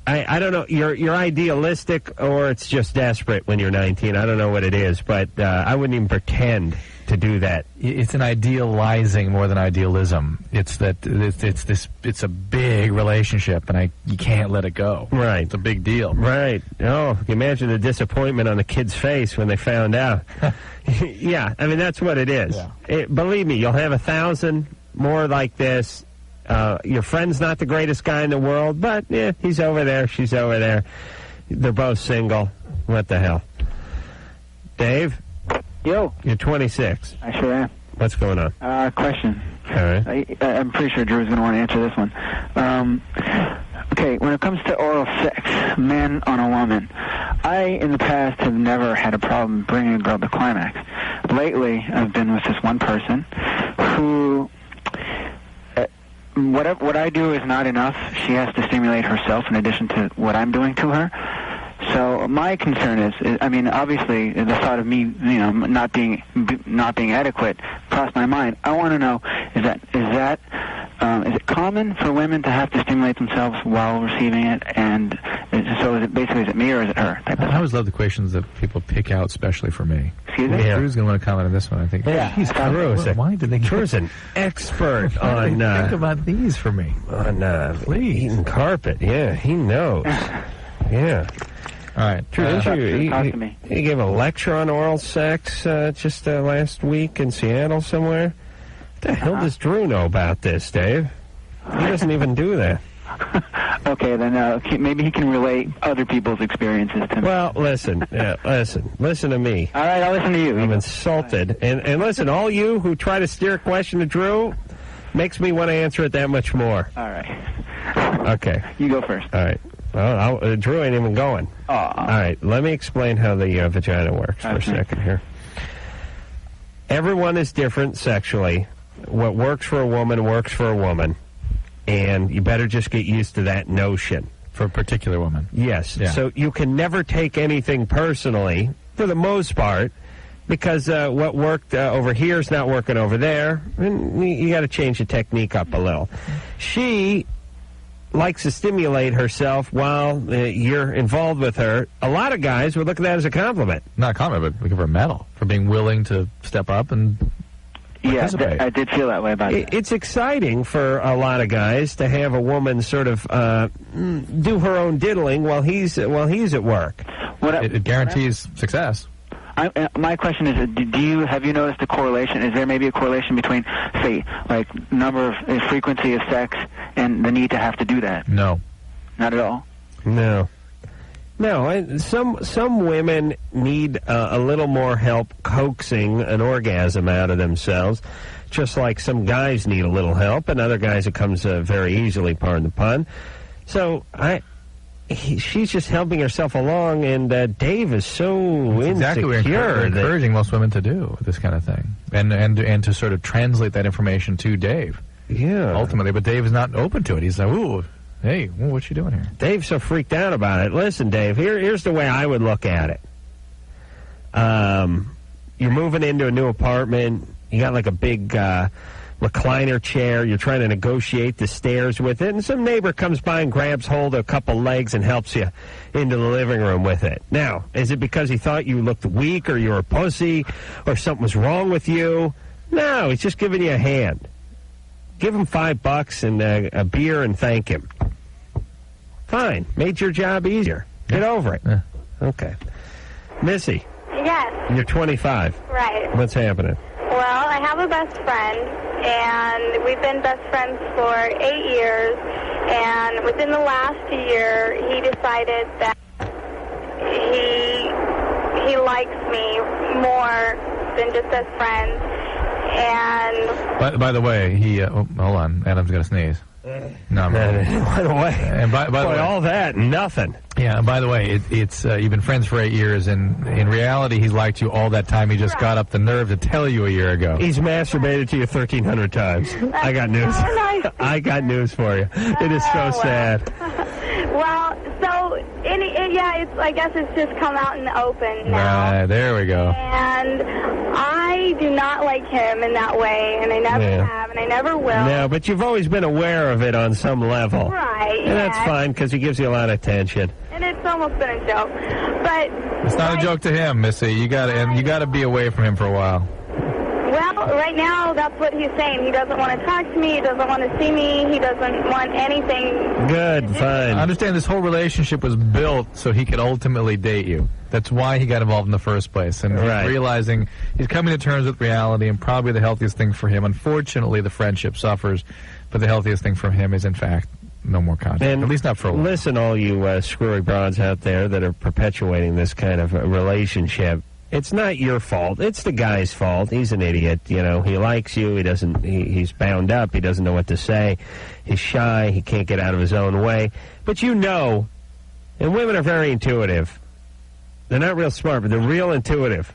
I don't know. You're idealistic or it's just desperate when you're 19. I don't know what it is, but I wouldn't even pretend to do that. It's an idealizing more than idealism. It's that it's a big relationship, and you can't let it go. Right. It's a big deal. Right. Oh, imagine the disappointment on the kid's face when they found out. Yeah, I mean, that's what it is. Yeah. Believe me, you'll have 1,000 more like this. Your friend's not the greatest guy in the world, but yeah, he's over there, she's over there. They're both single. What the hell? Dave? Yo. You're 26. I sure am. What's going on? Question. All right. I'm pretty sure Drew's going to want to answer this one. Okay, when it comes to oral sex, men on a woman, I, in the past, have never had a problem bringing a girl to climax. Lately, I've been with this one person who, what I do is not enough. She has to stimulate herself in addition to what I'm doing to her. So my concern is, I mean, obviously, the thought of me, not being adequate crossed my mind. I want to know, is it common for women to have to stimulate themselves while receiving it? And so is it me or is it her? I always love the questions that people pick out specially for me. Excuse me? Drew's going to want to comment on this one, I think. Yeah, he's Why did they Drew's an expert on think about these for me? On eating carpet. Yeah, he knows. Yeah. All right. Drew, talk to me. You gave a lecture on oral sex just last week in Seattle somewhere. What the hell does Drew know about this, Dave? He doesn't even do that. Okay, then maybe he can relate other people's experiences to me. Well, listen to me. All right, I'll listen to you. I'm insulted. And listen, all you who try to steer a question to Drew makes me want to answer it that much more. All right. Okay. You go first. All right. Well, Drew ain't even going. All right, let me explain how the vagina works for a second here. Everyone is different sexually. What works for a woman works for a woman. And you better just get used to that notion. For a particular woman. Yes. Yeah. So you can never take anything personally, for the most part, because what worked over here is not working over there. And you got to change the technique up a little. She likes to stimulate herself while you're involved with her. A lot of guys would look at that as a compliment. Not a compliment, but we give her a medal for being willing to step up and participate. I did feel that way about it. It's exciting for a lot of guys to have a woman sort of do her own diddling while he's at work. It guarantees success. My question is, have you noticed a correlation? Is there maybe a correlation between, say, like number of frequency of sex and the need to have to do that? No. Not at all? No. Some women need a little more help coaxing an orgasm out of themselves, just like some guys need a little help, and other guys it comes very easily, pardon the pun. So she's just helping herself along, and Dave is so That's exactly what we're encouraging most women to do, this kind of thing, and to sort of translate that information to Dave. Yeah. Ultimately, but Dave is not open to it. He's like, ooh. Hey, what's you doing here? Dave's so freaked out about it. Listen, Dave, here's the way I would look at it. You're moving into a new apartment. You got like a big recliner chair. You're trying to negotiate the stairs with it, and some neighbor comes by and grabs hold of a couple legs and helps you into the living room with it. Now, is it because he thought you looked weak or you were a pussy or something was wrong with you? No, he's just giving you a hand. Give him $5 and a beer and thank him. Fine. Made your job easier. Get over it. Yeah. Okay. Missy. Yes. You're 25. Right. What's happening? Well, I have a best friend, and we've been best friends for 8 years, and within the last year, he decided that he likes me more than just as friends, and... By the way, hold on, Adam's going to sneeze. No, by the way, and by the way, all that, nothing. Yeah, and by the way, it's you've been friends for 8 years, and in reality, he's liked you all that time. He just got up the nerve to tell you a year ago. He's masturbated to you 1,300 times. I got news. I got news for you. It is so sad. Well, so, I guess it's just come out in the open now. Right, there we go. And I do not like him in that way, and I never have, and I never will. No, but you've always been aware of it on some level. Right, and that's fine, because he gives you a lot of attention. And it's almost been a joke. But it's not a joke to him, Missy. You gotta be away from him for a while. Well, right now, that's what he's saying. He doesn't want to talk to me. He doesn't want to see me. He doesn't want anything. Good, fine. I understand this whole relationship was built so he could ultimately date you. That's why he got involved in the first place. And he's realizing he's coming to terms with reality, and probably the healthiest thing for him. Unfortunately, the friendship suffers, but the healthiest thing for him is, in fact, no more contact. And at least not for a while. Listen, all you screwy broads out there that are perpetuating this kind of relationship. It's not your fault. It's the guy's fault. He's an idiot. You know, he likes you. He's bound up. He doesn't know what to say. He's shy. He can't get out of his own way. But you know, and women are very intuitive. They're not real smart, but they're real intuitive.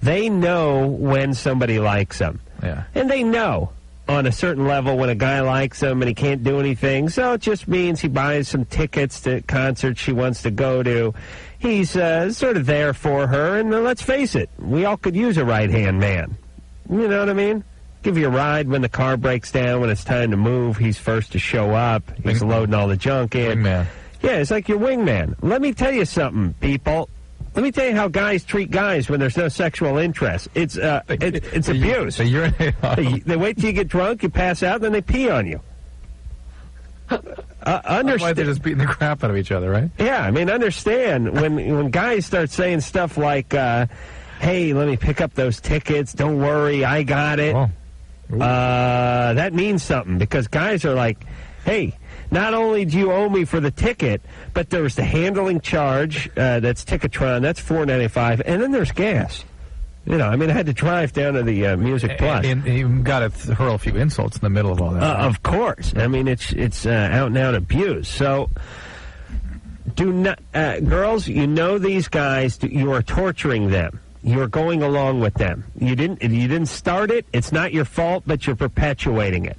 They know when somebody likes them. Yeah. And they know. on a certain level when a guy likes him and he can't do anything. So it just means he buys some tickets to concerts she wants to go to. He's sort of there for her. And let's face it, we all could use a right-hand man. You know what I mean? Give you a ride when the car breaks down, when it's time to move. He's first to show up. He's loading all the junk in. Wingman. Yeah, it's like your wingman. Let me tell you something, people. Let me tell you how guys treat guys when there's no sexual interest. It's abuse. They wait till you get drunk, you pass out, then they pee on you. Otherwise, they're just beating the crap out of each other, right? Yeah, I mean, understand when guys start saying stuff like, "Hey, let me pick up those tickets. Don't worry, I got it." Oh. That means something because guys are like, "Hey, not only do you owe me for the ticket, but there's the handling charge. That's Ticketron. That's $4.95, and then there's gas." You know, I mean, I had to drive down to the Music Plus. And you got to hurl a few insults in the middle of all that. Right? Of course. I mean, it's out and out abuse. So, do not, girls. You know these guys. You are torturing them. You're going along with them. You didn't start it. It's not your fault, but you're perpetuating it.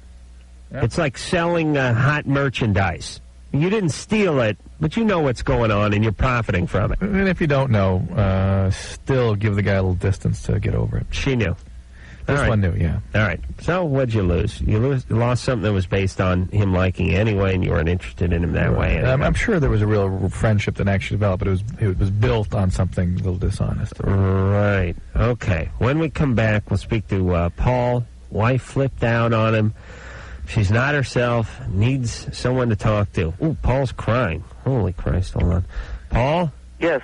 Yep. It's like selling hot merchandise. You didn't steal it, but you know what's going on, and you're profiting from it. And if you don't know, still give the guy a little distance to get over it. She knew. This one knew, yeah. All right. So what'd you lose? You lost something that was based on him liking you anyway, and you weren't interested in him that way. Anyway. I'm sure there was a real friendship that actually developed, but it was built on something a little dishonest. Right. Okay. When we come back, we'll speak to Paul. Wife flipped out on him. She's not herself, needs someone to talk to. Ooh, Paul's crying. Holy Christ, hold on. Paul? Yes.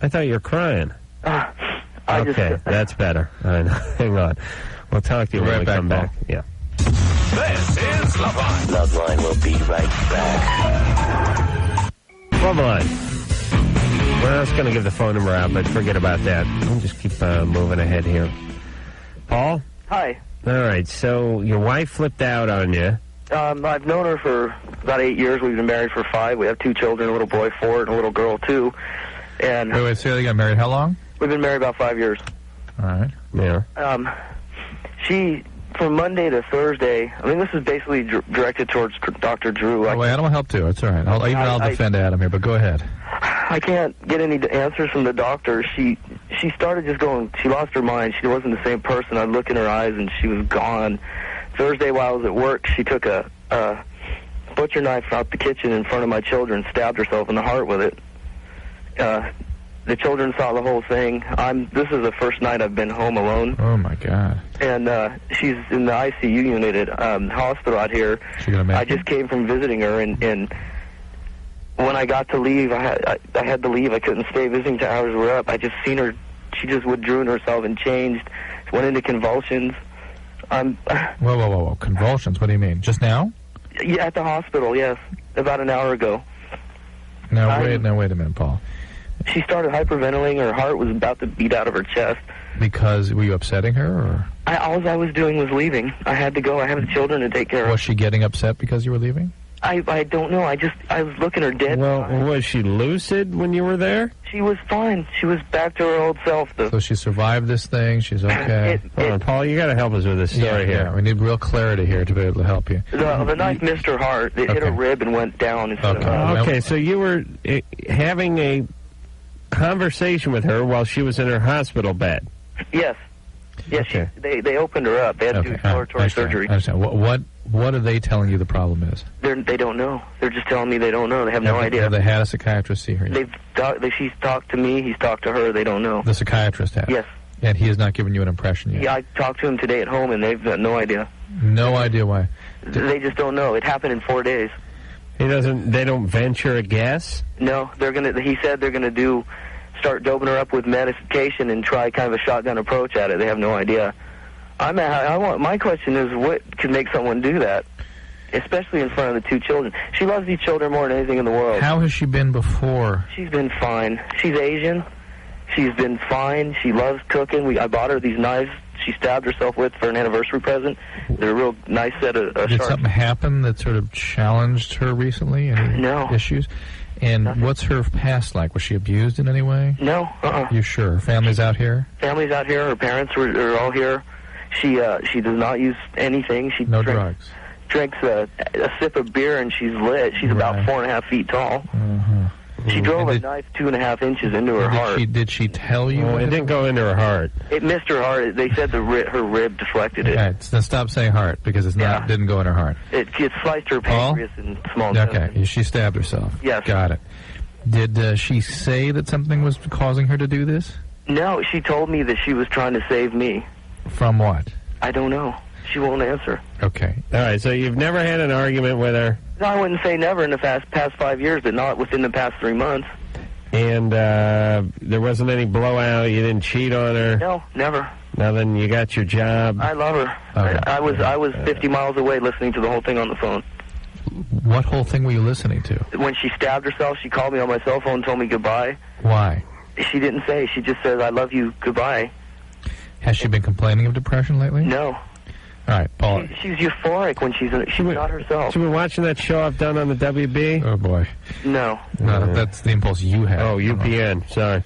I thought you were crying. Okay, that's better. I know. Hang on. We'll talk to you when we come back. Yeah. This is Loveline. Loveline will be right back. Loveline. Well, I was going to give the phone number out, but forget about that. I'll just keep moving ahead here. Paul? Hi. All right, so your wife flipped out on you. I've known her for about 8 years. We've been married for 5. We have 2 children, a little boy 4 and a little girl 2. And wait, so you got married how long? We've been married about 5 years. All right. Yeah. She, from Monday to Thursday, I mean, this is basically directed towards Dr. Drew. Oh, wait, Adam will help too. It's all right. I'll defend Adam here, but go ahead. I can't get any answers from the doctor. She started just going, she lost her mind. She wasn't the same person. I'd look in her eyes and she was gone. Thursday while I was at work, she took a butcher knife out the kitchen in front of my children, stabbed herself in the heart with it. The children saw the whole thing. This is the first night I've been home alone. Oh, my God. And she's in the ICU unit at hospital out here. I just came from visiting her, and when I got to leave, I had to leave. I couldn't stay. Visiting hours were up. I just seen her. She just withdrew in herself and changed. Went into convulsions. Whoa. Convulsions? What do you mean? Just now? Yeah, at the hospital, yes. About an hour ago. Now, wait a minute, Paul. She started hyperventilating. Her heart was about to beat out of her chest. Because, were you upsetting her, or? All I was doing was leaving. I had to go. I have the children to take care of. Was she getting upset because you were leaving? I don't know. I was looking her dead. Well, was she lucid when you were there? She was fine. She was back to her old self. So she survived this thing. She's okay. Hold on, Paul, you got to help us with this story here. Yeah, we need real clarity here to be able to help you. The knife missed her heart. It hit her rib and went down. Okay, so you were having a conversation with her while she was in her hospital bed. Yes. Yes, okay. They opened her up. They had to do exploratory surgery. I understand. What are they telling you the problem is? They don't know. They're just telling me they don't know. They have no idea. Have they had a psychiatrist see her yet? She's talked to me. He's talked to her. They don't know. The psychiatrist has? Yes. And he has not given you an impression yet? Yeah, I talked to him today at home, and they've got no idea. No idea why? They just don't know. It happened in 4 days. They don't venture a guess? No, he said they're gonna start doping her up with medication and try kind of a shotgun approach at it. They have no idea. My question is, what could make someone do that, especially in front of the 2 children? She loves these children more than anything in the world. How has she been before? She's been fine. She's Asian. She's been fine. She loves cooking. I bought her these knives she stabbed herself with for an anniversary present. They're a real nice set of Did something happen that sort of challenged her recently? Any issues? And what's her past like? Was she abused in any way? No. You sure? Her family's out here? Family's out here. Her parents are all here. She does not use anything. She No drugs. Drinks a sip of beer and she's lit. She's about 4.5 feet tall. She drove a knife 2.5 inches into her heart. Did she tell you? Well, it didn't go into her heart. It missed her heart. They said her rib deflected it. Okay, so stop saying heart because it's not didn't go in her heart. It sliced her pancreas in small Okay, intestine. she stabbed herself. Yes. Got it. Did she say that something was causing her to do this? No, she told me that she was trying to save me. From what? I don't know. She won't answer. Okay. All right, so you've never had an argument with her? No, I wouldn't say never in the past 5 years, but not within the past 3 months. And there wasn't any blowout? You didn't cheat on her? No, never. Nothing? You got your job? I love her. Okay. I was 50 miles away listening to the whole thing on the phone. What whole thing were you listening to? When she stabbed herself, she called me on my cell phone and told me goodbye. Why? She didn't say. She just said, I love you, goodbye. Has she been complaining of depression lately? No. All right, Paul. She's euphoric when she's not herself. She's been watching that show I've done on the WB? Oh, boy. No. No, that's the impulse you have. Oh, UPN. Sorry.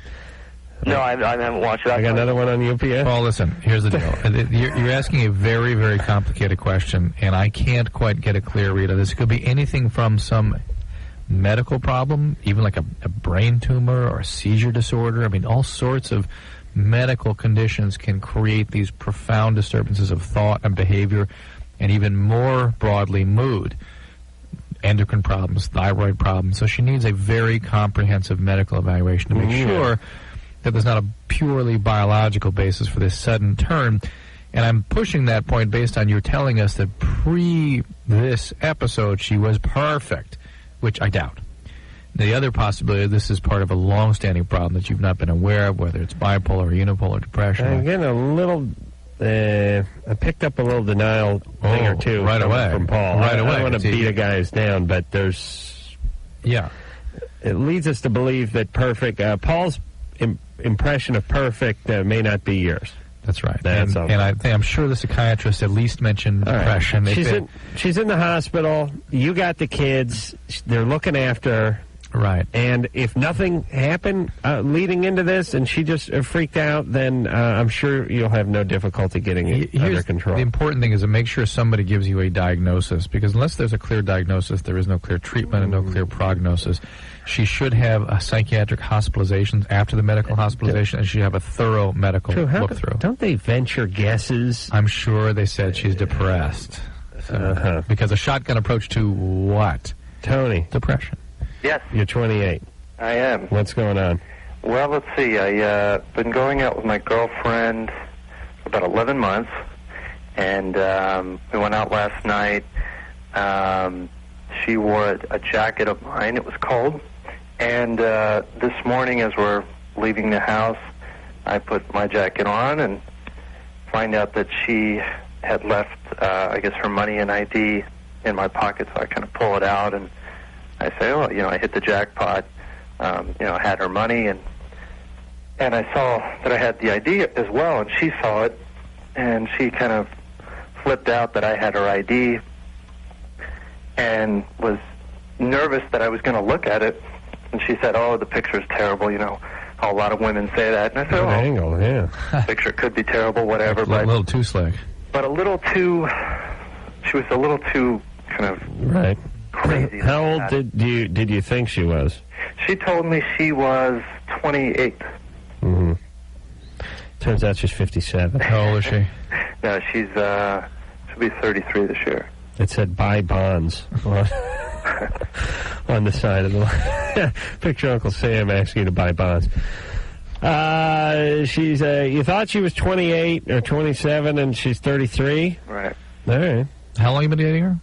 No, I haven't watched it. I got another one on UPN? Paul, listen, here's the deal. You're asking a very, very complicated question, and I can't quite get a clear read of this. It could be anything from some medical problem, even like a brain tumor or a seizure disorder. I mean, all sorts of medical conditions can create these profound disturbances of thought and behavior, and even more broadly, mood, endocrine problems, thyroid problems. So she needs a very comprehensive medical evaluation to make sure that there's not a purely biological basis for this sudden turn. And I'm pushing that point based on you telling us that pre this episode she was perfect, which I doubt. The other possibility, this is part of a long-standing problem that you've not been aware of, whether it's bipolar or unipolar depression. I'm getting a little... I picked up a little denial thing or two right away from Paul. Right away. I don't want to beat a guy's down, but there's... Yeah. It leads us to believe that perfect... Paul's impression of perfect may not be yours. That's right. That's and I'm sure the psychiatrist at least mentioned depression. Right. She's in the hospital. You got the kids. They're looking after her. Right. And if nothing happened leading into this and she just freaked out, then I'm sure you'll have no difficulty getting it under control. The important thing is to make sure somebody gives you a diagnosis, because unless there's a clear diagnosis, there is no clear treatment and no clear prognosis. She should have a psychiatric hospitalization after the medical hospitalization, and she should have a thorough medical look-through. Don't they venture guesses? I'm sure they said she's depressed. Because a shotgun approach to what? Tony. Depression. Yes. You're 28. I am. What's going on? Well, let's see. I've been going out with my girlfriend for about 11 months, and we went out last night. She wore a jacket of mine. It was cold. And this morning, as we're leaving the house, I put my jacket on and find out that she had left, I guess, her money and ID in my pocket, so I kind of pull it out, and I say, oh, I hit the jackpot. I had her money, and I saw that I had the ID as well, and she saw it, and she kind of flipped out that I had her ID and was nervous that I was going to look at it, and she said, oh, the picture's terrible, a lot of women say that, and I said, angle, yeah. The picture could be terrible, whatever, but a little too slick. But she was a little too kind of... Right. Crazy. How old did you think she was? She told me she was 28. Mm-hmm. Turns out she's 57. How old is she? No, she'll be 33 this year. It said buy bonds on the side of the picture Uncle Sam asking you to buy bonds. She's you thought she was 28 or 27 and she's 33? Right. All right. How long you been dating her?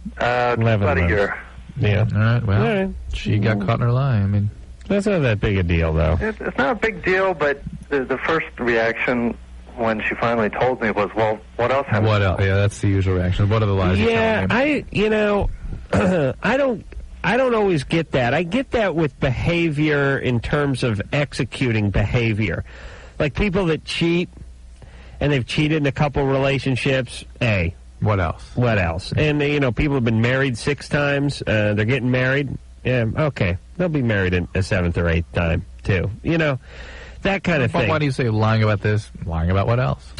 11 about a months. year. Yeah. All right. Well, All right. She got caught in her lie. I mean, that's not that big a deal, though. It's not a big deal, but the first reaction when she finally told me was, well, what else happened? What else? Yeah, that's the usual reaction. What are the lies you're telling me? I don't always get that. I get that with behavior in terms of executing behavior. Like people that cheat, and they've cheated in a couple relationships, what else? What else? And, people have been married 6 times. They're getting married. Yeah, okay. They'll be married a 7th or 8th time, too. That kind of thing. Why do you say lying about this? Lying about what else?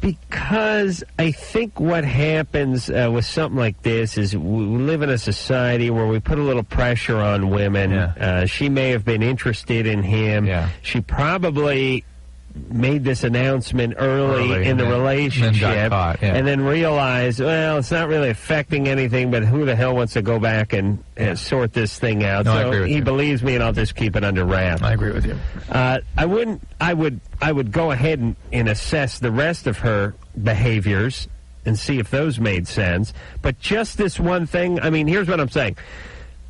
Because I think what happens with something like this is we live in a society where we put a little pressure on women. She may have been interested in him. She probably made this announcement early in the relationship and then realized, well, it's not really affecting anything, but who the hell wants to go back and sort this thing out? No, I so agree with he you. believes me, and I'll just keep it under wraps. I agree with you. I would go ahead and assess the rest of her behaviors and see if those made sense. But just this one thing, I mean, here's what I'm saying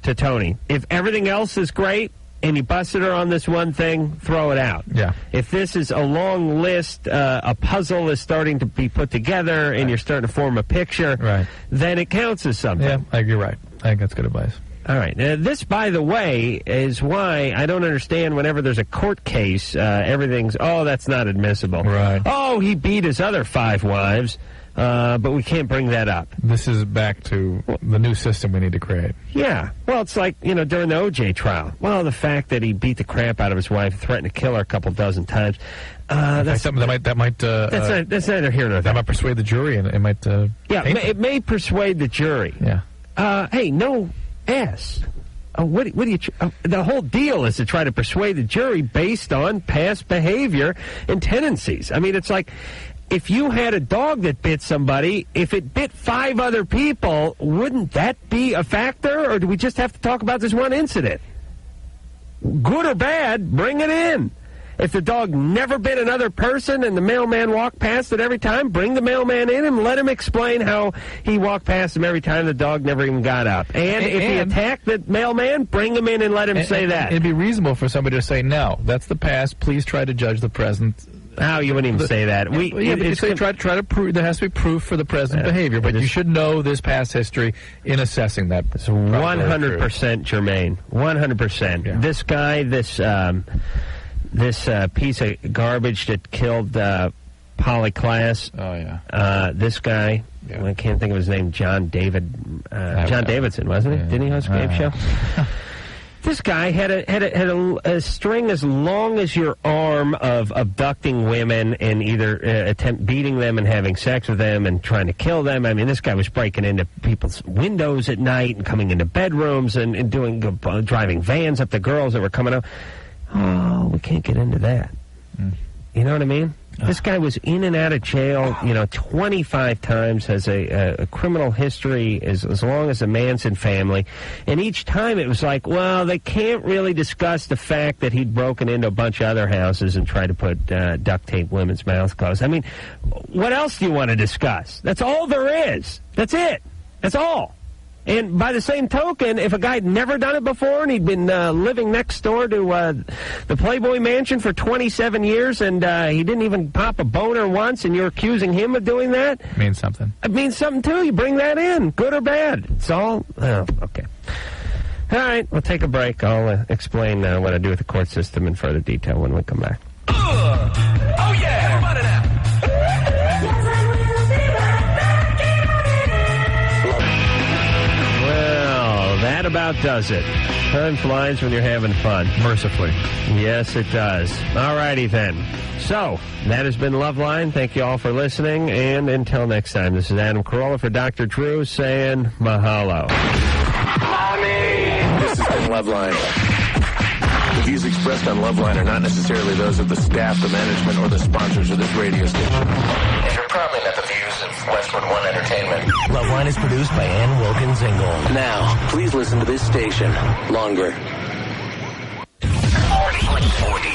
to Tony. If everything else is great, and you busted her on this one thing, throw it out. Yeah. If this is a long list, a puzzle is starting to be put together, and you're starting to form a picture, then it counts as something. Yeah, I think you're right. I think that's good advice. All right. This, by the way, is why I don't understand whenever there's a court case, everything's, that's not admissible. Right. Oh, he beat his other 5 wives. But we can't bring that up. This is back to the new system we need to create. Yeah. Well, it's like, during the O.J. trial. Well, the fact that he beat the crap out of his wife, threatened to kill her a couple dozen times. That's something that might that's neither here nor there. That might persuade the jury, and it might. It may persuade the jury. Yeah. Hey, no ass. What do you? The whole deal is to try to persuade the jury based on past behavior and tendencies. I mean, it's like, if you had a dog that bit somebody, if it bit 5 other people, wouldn't that be a factor? Or do we just have to talk about this one incident? Good or bad, bring it in. If the dog never bit another person and the mailman walked past it every time, bring the mailman in and let him explain how he walked past him every time the dog never even got up. And if he attacked the mailman, bring him in and let him say that. It'd be reasonable for somebody to say, no, that's the past. Please try to judge the present. How you wouldn't even say that? Try to prove. There has to be proof for the present behavior, but you should know this past history in assessing that. It's 100% germane. 100%. Yeah. This guy, this piece of garbage that killed Polly Klaas. Oh yeah. This guy. Yeah. I can't think of his name. John Davidson, wasn't he? Didn't he host a game show? This guy had a string as long as your arm of abducting women and either attempt beating them and having sex with them and trying to kill them. I mean, this guy was breaking into people's windows at night and coming into bedrooms and driving vans up to girls that were coming out. Oh, we can't get into that. You know what I mean? This guy was in and out of jail, 25 times, has a criminal history as long as the Manson family. And each time it was like, well, they can't really discuss the fact that he'd broken into a bunch of other houses and tried to put duct tape women's mouths closed. I mean, what else do you want to discuss? That's all there is. That's it. That's all. And by the same token, if a guy had never done it before and he'd been living next door to the Playboy Mansion for 27 years and he didn't even pop a boner once and you're accusing him of doing that? It means something. It means something, too. You bring that in, good or bad. It's all... Oh, okay. All right, we'll take a break. I'll explain what I do with the court system in further detail when we come back. Oh, yeah! Come on it out! That about does it. Time flies when you're having fun. Mercifully. Yes, it does. All righty, then. So, that has been Loveline. Thank you all for listening, and until next time, this is Adam Carolla for Dr. Drew saying mahalo. Mommy! This has been Loveline. The views expressed on Loveline are not necessarily those of the staff, the management, or the sponsors of this radio station. And you're probably not the views of Westwood One Entertainment. Loveline is produced by Ann Wilkins Ingle. Now, please listen to this station longer. 40.